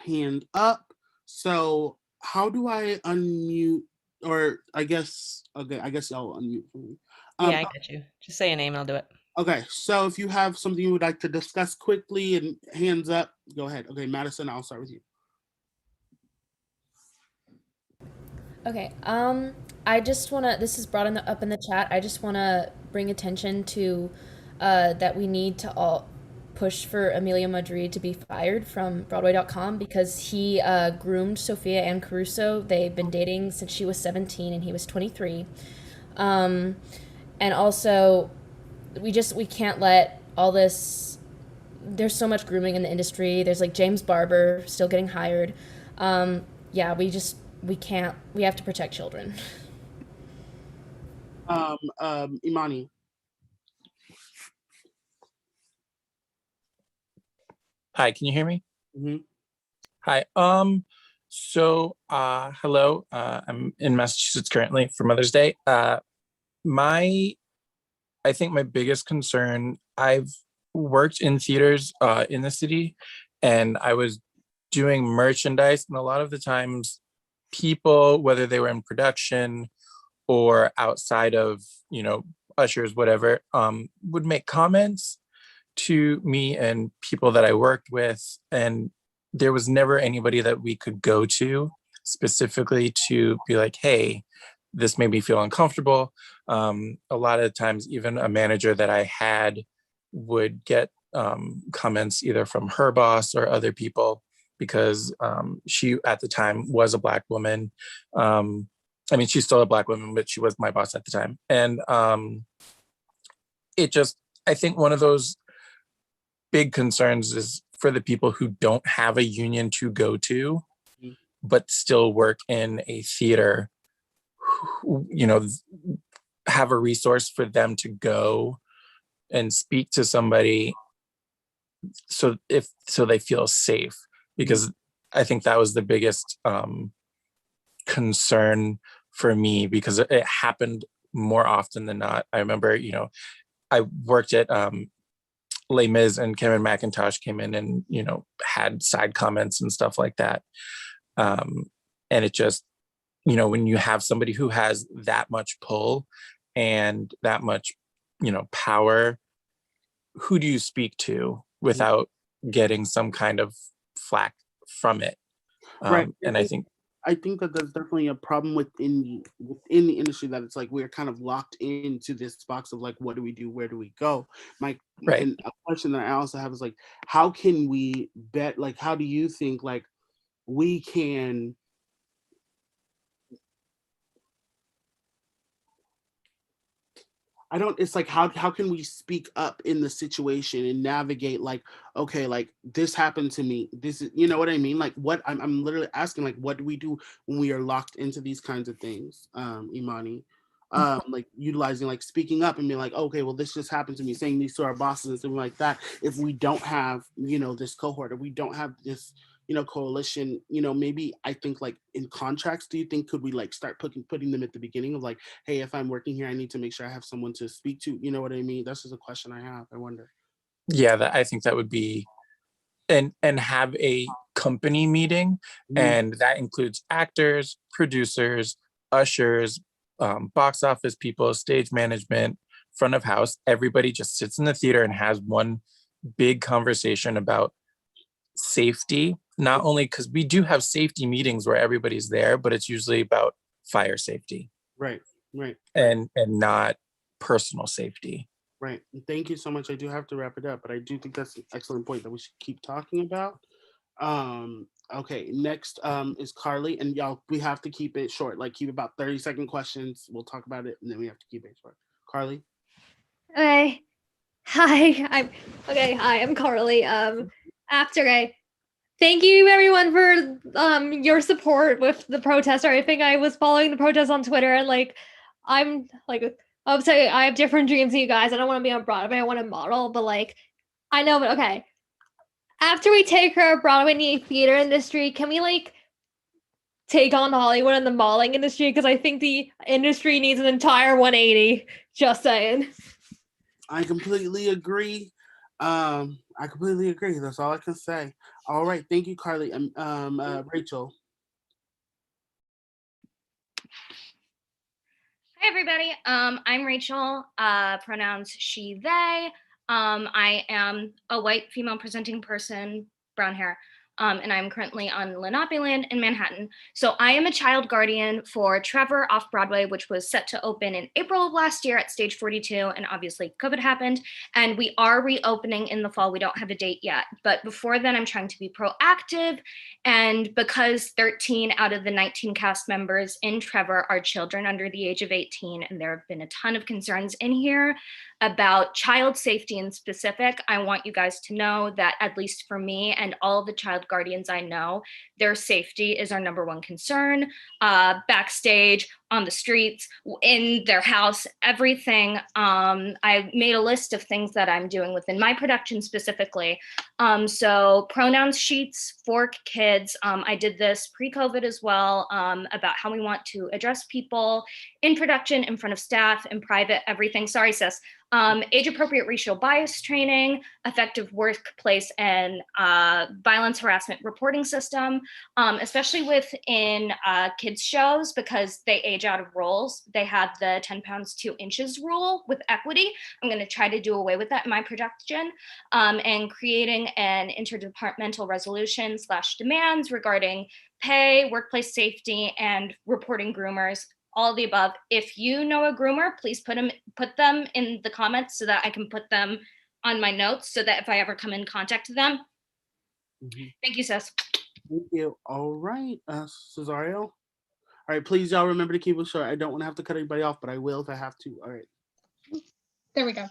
hand up. So how do I unmute? Or I guess, okay, I guess y'all unmute for me. Yeah, I got you. Just say a name and I'll do it. Okay, so if you have something you would like to discuss quickly and hands up, go ahead. Okay, Madison, I'll start with you. Okay, I just want to, this is brought up in the chat, I just want to bring attention to that we need to all push for Emilio Madrid to be fired from Broadway.com, because he groomed Sophia Ann Caruso. They've been dating since she was 17 and he was 23. And also, we we can't let all this, there's so much grooming in the industry. There's like James Barber still getting hired. Yeah, we can't, we have to protect children. Imani. Hi, can you hear me? Mm-hmm. Hi. So hello. I'm in Massachusetts currently for Mother's Day. I think my biggest concern, I've worked in theaters in the city, and I was doing merchandise, and a lot of the times people, whether they were in production or outside of, ushers, whatever, would make comments to me and people that I worked with, and there was never anybody that we could go to specifically to be like, hey, this made me feel uncomfortable. A lot of times, even a manager that I had would get comments either from her boss or other people, because she at the time was a Black woman. I mean, she's still a Black woman, but she was my boss at the time. And I think one of those big concerns is for the people who don't have a union to go to, but still work in a theater, have a resource for them to go and speak to somebody so they feel safe. Because I think that was the biggest concern for me, because it happened more often than not. I remember, I worked at Les Mis, and Cameron McIntosh came in and, had side comments and stuff like that. And it just, when you have somebody who has that much pull and that much, power, who do you speak to without getting some kind of flack from it? Right. And I think that there's definitely a problem within the industry, that it's like we're kind of locked into this box of like, what do we do? Where do we go? Right. And a question that I also have is like, how can we how do you think like we can it's like, how can we speak up in the situation and navigate like, okay, like this happened to me. This is, you know what I mean? Like what I'm literally asking, like, what do we do when we are locked into these kinds of things? Imani. like utilizing, like speaking up and being like, okay, well, this just happened to me, saying these to our bosses and something like that. If we don't have, this cohort, or we don't have this, coalition, maybe I think like in contracts, do you think could we like start putting them at the beginning of like, hey, if I'm working here, I need to make sure I have someone to speak to, you know what I mean? That's just a question I have. I wonder. Yeah, I think that would be, and have a company meeting, Mhm. and that includes actors, producers, ushers, box office people, stage management, front of house. Everybody just sits in the theater and has one big conversation about safety. Not only because we do have safety meetings where everybody's there, but it's usually about fire safety Right. and not personal safety. Right. Thank you so much. I do have to wrap it up, but I do think that's an excellent point that we should keep talking about. Okay, next is Carly, and y'all, we have to keep it short, like keep about 30-second questions. We'll talk about it and then we have to keep it short. Carly. Okay. Hi, I'm Carly. Thank you everyone for your support with the protest. I think I was following the protest on Twitter, and I'm say I have different dreams than you guys. I don't want to be on Broadway. I want to model, but I know, but okay. After we take care of Broadway and the theater industry, can we take on Hollywood and the modeling industry? Because I think the industry needs an entire 180. Just saying. I completely agree. That's all I can say. All right, thank you, Carly. Rachel. Hi, everybody. I'm Rachel, pronouns she, they. I am a white female presenting person, brown hair, and I'm currently on Lenape land in Manhattan. So I am a child guardian for Trevor off Broadway, which was set to open in April of last year at stage 42, and obviously COVID happened, and we are reopening in the fall. We don't have a date yet, but before then I'm trying to be proactive, and because 13 out of the 19 cast members in Trevor are children under the age of 18, and there have been a ton of concerns in here about child safety in specific, I want you guys to know that, at least for me and all the child guardians I know, their safety is our number one concern. Backstage, on the streets, in their house, everything. I made a list of things that I'm doing within my production specifically. So pronouns sheets for kids. I did this pre-COVID as well, about how we want to address people in production, in front of staff, in private, everything. Sorry, sis. Age-appropriate racial bias training, effective workplace and violence harassment reporting system, especially within kids shows, because they age out of roles. They have the 10 pounds 2 inches rule with equity. I'm going to try to do away with that in my production, and creating an interdepartmental resolution / demands regarding pay, workplace safety, and reporting groomers. All of the above. If you know a groomer, please put them in the comments so that I can put them on my notes, so that if I ever come in contact with them. Thank you, sis. Thank you. All right, Cesario. All right, please, y'all remember to keep it short. I don't want to have to cut anybody off, but I will if I have to. All right. There we go.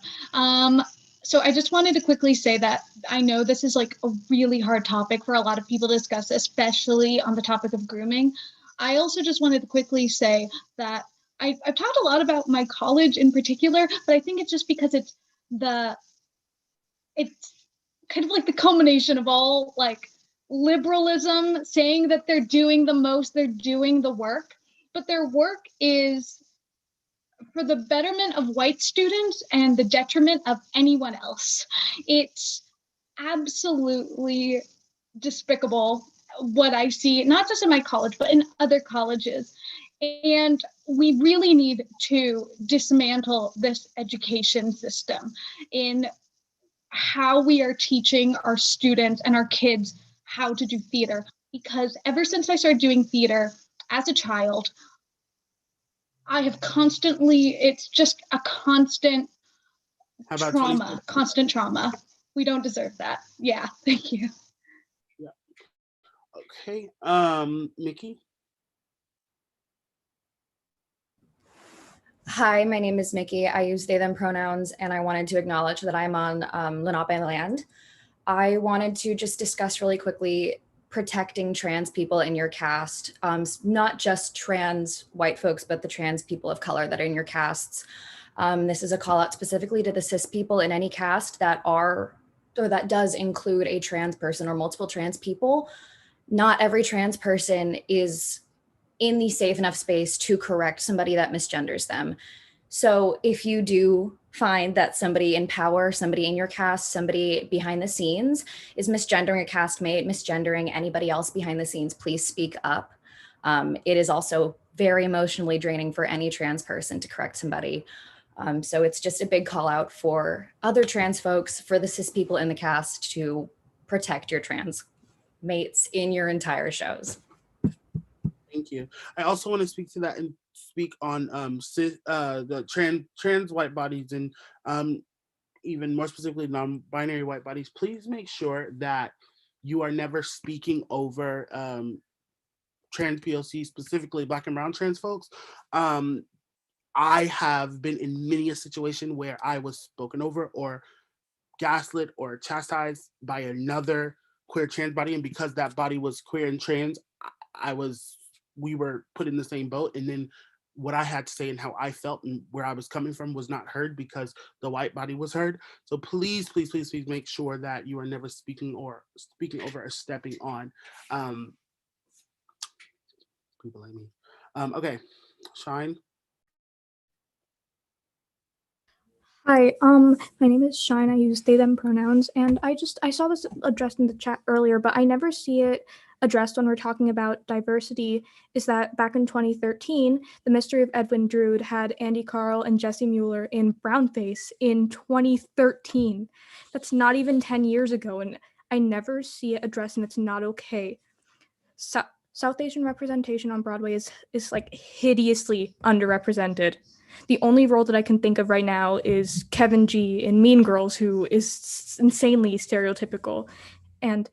So I just wanted to quickly say that I know this is like a really hard topic for a lot of people to discuss, especially on the topic of grooming. I also just wanted to quickly say that I've talked a lot about my college in particular, but I think it's just because it's kind of like the culmination of all like liberalism saying that they're doing the most, they're doing the work, but their work is for the betterment of white students and the detriment of anyone else. It's absolutely despicable what I see, not just in my college, but in other colleges. And we really need to dismantle this education system in how we are teaching our students and our kids how to do theater. Because ever since I started doing theater as a child, I have it's just a constant trauma, constant trauma. We don't deserve that. Yeah, thank you. Yeah. Okay, Nikki. Hi, my name is Nikki. I use they, them pronouns, and I wanted to acknowledge that I'm on Lenape land. I wanted to just discuss really quickly protecting trans people in your cast, not just trans white folks, but the trans people of color that are in your casts. This is a call out specifically to the cis people in any cast that are, or that does include a trans person or multiple trans people. Not every trans person is in the safe enough space to correct somebody that misgenders them. So if you do find that somebody in power, somebody in your cast, somebody behind the scenes is misgendering a castmate, misgendering anybody else behind the scenes, please speak up. It is also very emotionally draining for any trans person to correct somebody. So it's just a big call out for other trans folks, for the cis people in the cast to protect your trans mates in your entire shows. Thank you. I also want to speak to that and speak on the trans white bodies and even more specifically non-binary white bodies. Please make sure that you are never speaking over trans POC, specifically Black and brown trans folks. I have been in many a situation where I was spoken over or gaslit or chastised by another queer trans body, and because that body was queer and trans, we were put in the same boat, and then what I had to say and how I felt and where I was coming from was not heard because the white body was heard. So please, please, please, please make sure that you are never speaking over or stepping on people like me. Okay, Shine. Hi, my name is Shine. I use they, them pronouns, and I saw this addressed in the chat earlier, but I never see it addressed when we're talking about diversity. Is that back in 2013, The Mystery of Edwin Drood had Andy Karl and Jesse Mueller in Brownface in 2013. That's not even 10 years ago, and I never see it addressed, and it's not okay. South Asian representation on Broadway is like hideously underrepresented. The only role that I can think of right now is Kevin G in Mean Girls, who is insanely stereotypical. And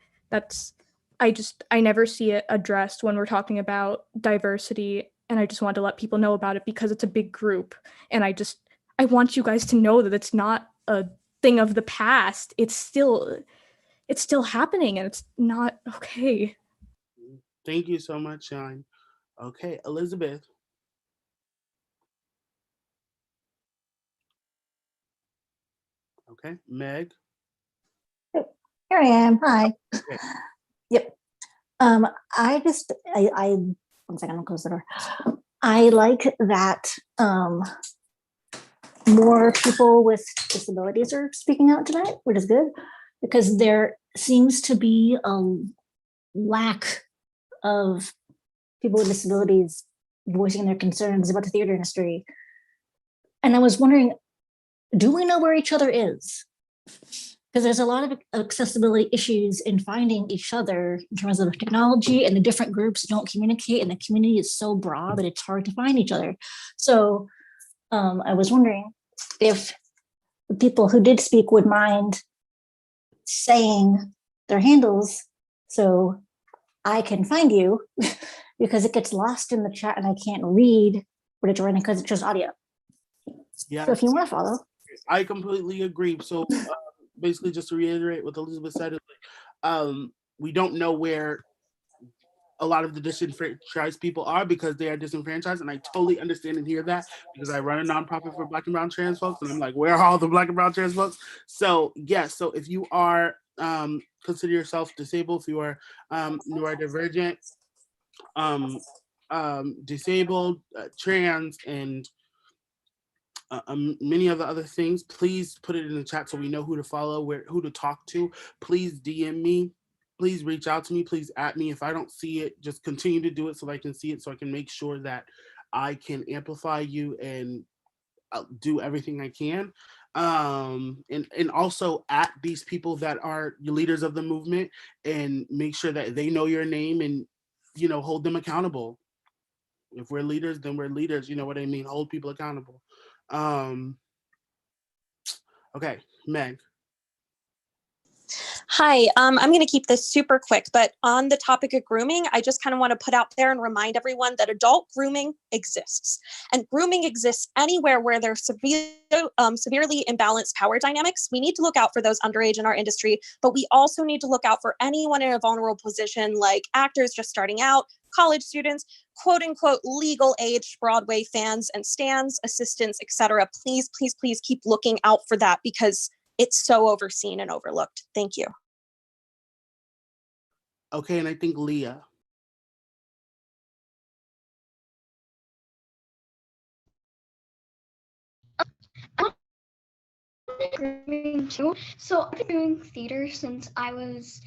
I never see it addressed when we're talking about diversity. And I just want to let people know about it because it's a big group. And I want you guys to know that it's not a thing of the past. It's still happening and it's not okay. Thank you so much, Shine. Okay, Elizabeth. Okay, Meg. Here I am. Hi. Okay. Yep. I one second, I'll close the door. I like that more people with disabilities are speaking out tonight, which is good, because there seems to be a lack of people with disabilities voicing their concerns about the theater industry. And I was wondering, do we know where each other is? Because there's a lot of accessibility issues in finding each other in terms of technology, and the different groups don't communicate, and the community is so broad that it's hard to find each other. So I was wondering if the people who did speak would mind saying their handles so I can find you, because it gets lost in the chat and I can't read what it's writing because it's just audio. Yeah. So if you want to follow. I completely agree. So basically, just to reiterate what Elizabeth said, we don't know where a lot of the disenfranchised people are because they are disenfranchised, and I totally understand and hear that because I run a nonprofit for Black and brown trans folks, and I'm like, where are all the Black and brown trans folks? So yes, so if you are consider yourself disabled, if you are neurodivergent, disabled, trans, and many of the other things, please put it in the chat so we know who to follow, who to talk to. Please DM me. Please reach out to me. Please at me. If I don't see it, just continue to do it so I can see it, so I can make sure that I can amplify you and do everything I can. And also at these people that are leaders of the movement, and make sure that they know your name and, hold them accountable. If we're leaders, then we're leaders. You know what I mean? Hold people accountable. Okay, Meg. Hi, I'm going to keep this super quick, but on the topic of grooming, I just kind of want to put out there and remind everyone that adult grooming exists. And grooming exists anywhere where there's severely imbalanced power dynamics. We need to look out for those underage in our industry, but we also need to look out for anyone in a vulnerable position, like actors just starting out, college students, quote unquote legal age Broadway fans and stans, assistants, etc. Please, please, please keep looking out for that because it's so overseen and overlooked. Thank you. Okay, and I think Leah. Grooming too. So I've been doing theater since I was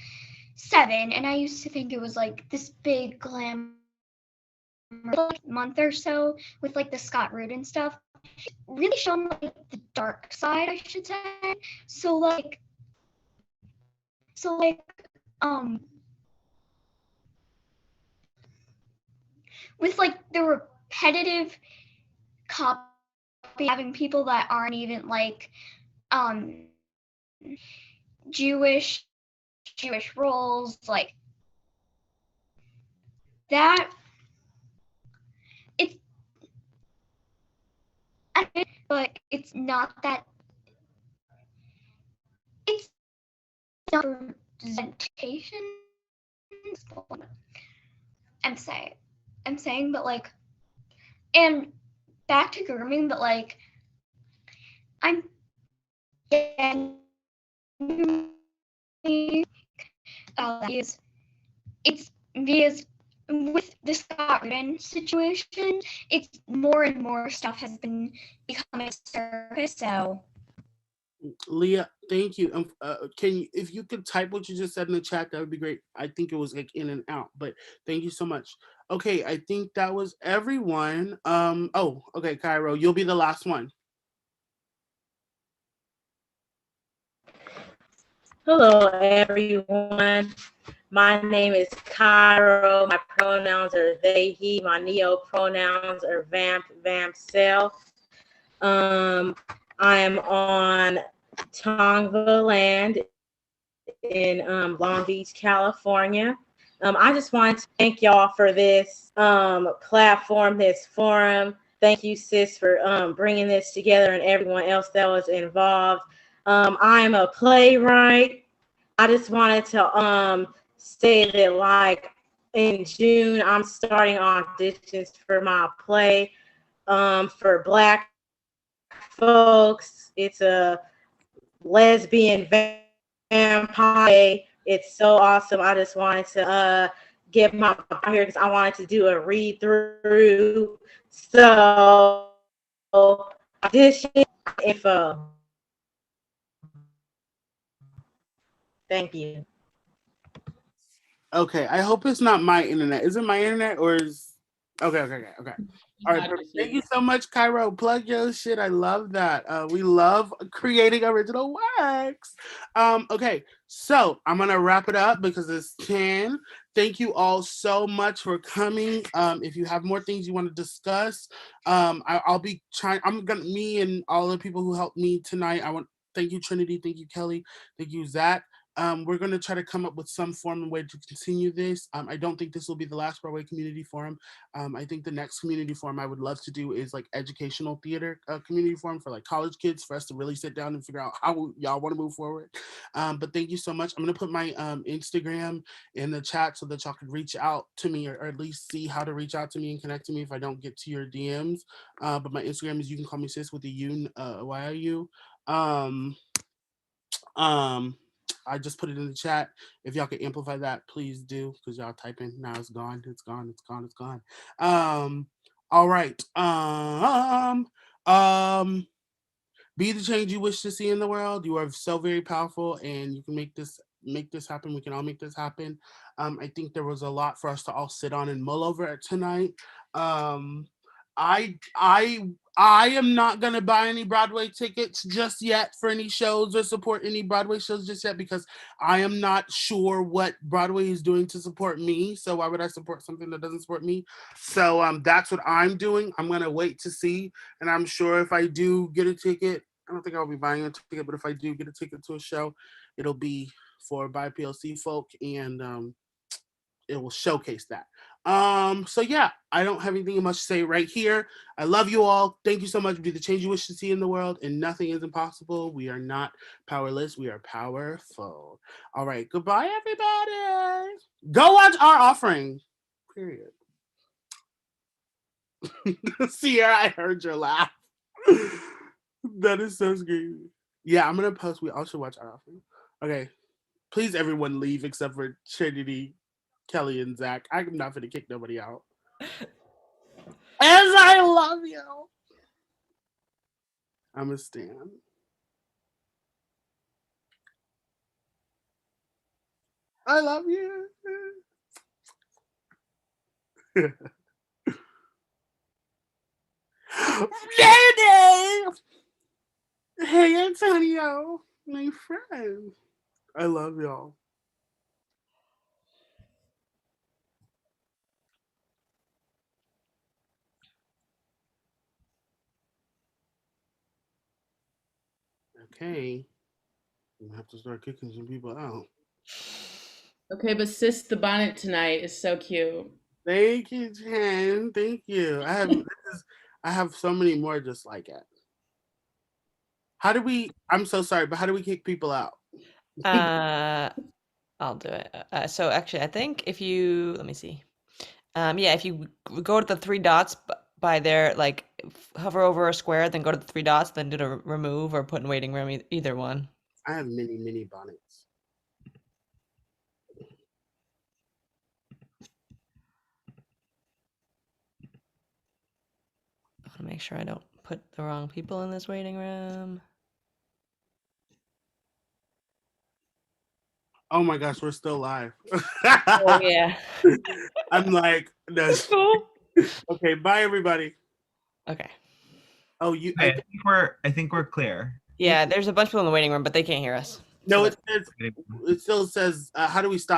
7, and I used to think it was like this big glam month or so with like the Scott Rudin stuff. Really shown like the dark side, I should say. So like um with like the repetitive copy having people that aren't even like Jewish roles, like that. It's but it's not that. It's not representation. I'm saying, but like, and back to grooming, but like, I'm getting it's because with the Scott Rudin situation, it's more and more stuff has been becoming surface. So Leah, thank you. Can you, if you could type what you just said in the chat, that would be great. I think it was like in and out, but thank you so much. Okay, I think that was everyone. Oh, okay, Cairo, you'll be the last one. Hello, everyone. My name is Cairo. My pronouns are they, he. My neo pronouns are vamp, self. I am on Tonga land in Long Beach, California. I just want to thank y'all for this platform, this forum. Thank you, sis, for bringing this together and everyone else that was involved. I'm a playwright. I just wanted to say that, like, in June, I'm starting auditions for my play for Black folks. It's a lesbian vampire. It's so awesome. I just wanted to get my here because I wanted to do a read through. So audition info. Thank you. Okay, I hope it's not my internet. Is it my internet or is okay. All right, perfect. Thank you so much, Cairo. Plug your shit. I love that. We love creating original works. Okay, so I'm gonna wrap it up because it's 10. Thank you all so much for coming. If you have more things you want to discuss, I'll be trying. Me and all the people who helped me tonight. Thank you, Trinity. Thank you, Kelly. Thank you, Zach. We're going to try to come up with some form and way to continue this. I don't think this will be the last Broadway Community Forum. I think the next community forum I would love to do is like educational theater community forum for like college kids for us to really sit down and figure out how y'all want to move forward. But thank you so much. I'm going to put my Instagram in the chat so that y'all can reach out to me or at least see how to reach out to me and connect to me if I don't get to your DMs. But my Instagram is you can call me sis with a U, YIU. I just put it in the chat. If y'all can amplify that, please do, because y'all typing now. It's gone. It's gone. It's gone. It's gone. All right. Be the change you wish to see in the world. You are so very powerful, and you can make this happen. We can all make this happen. I think there was a lot for us to all sit on and mull over tonight. I am not gonna buy any Broadway tickets just yet for any shows or support any Broadway shows just yet because I am not sure what Broadway is doing to support me. So why would I support something that doesn't support me? So that's what I'm doing. I'm gonna wait to see, and I'm sure if I do get a ticket, I don't think I'll be buying a ticket, but if I do get a ticket to a show, it'll be for BIPOC folk, and it will showcase that. So yeah, I don't have anything much to say right here. I love you all. Thank you so much. Be the change you wish to see in the world, and nothing is impossible. We are not powerless. We are powerful. All right. Goodbye, everybody. Go watch Our Offering. Period. Sierra, I heard your laugh. That is so scary. Yeah, I'm gonna post. We all should watch Our Offering. Okay. Please, everyone, leave except for Trinity, Kelly, and Zach. I'm not gonna kick nobody out. As I love you. I'm a stan. I love you. Yay! Hey, Antonio, my friend. I love y'all. Okay. I'm gonna have to start kicking some people out. Okay, but sis, the bonnet tonight is so cute. Thank you, Jen. Thank you. I have so many more just like it. How do we? I'm so sorry, but how do we kick people out? I'll do it. So actually, I think if you let me see. Yeah, if you go to the three dots by there, like hover over a square, then go to the three dots, then do the remove or put in waiting room, either one. I have many bonnets. I want to make sure I don't put the wrong people in this waiting room. Oh my gosh, we're still live. Oh yeah. I'm like, that's cool. Okay, bye everybody. Okay. Oh, you. Okay, I think we're clear. Yeah, there's a bunch of people in the waiting room, but they can't hear us. No, it still says, how do we stop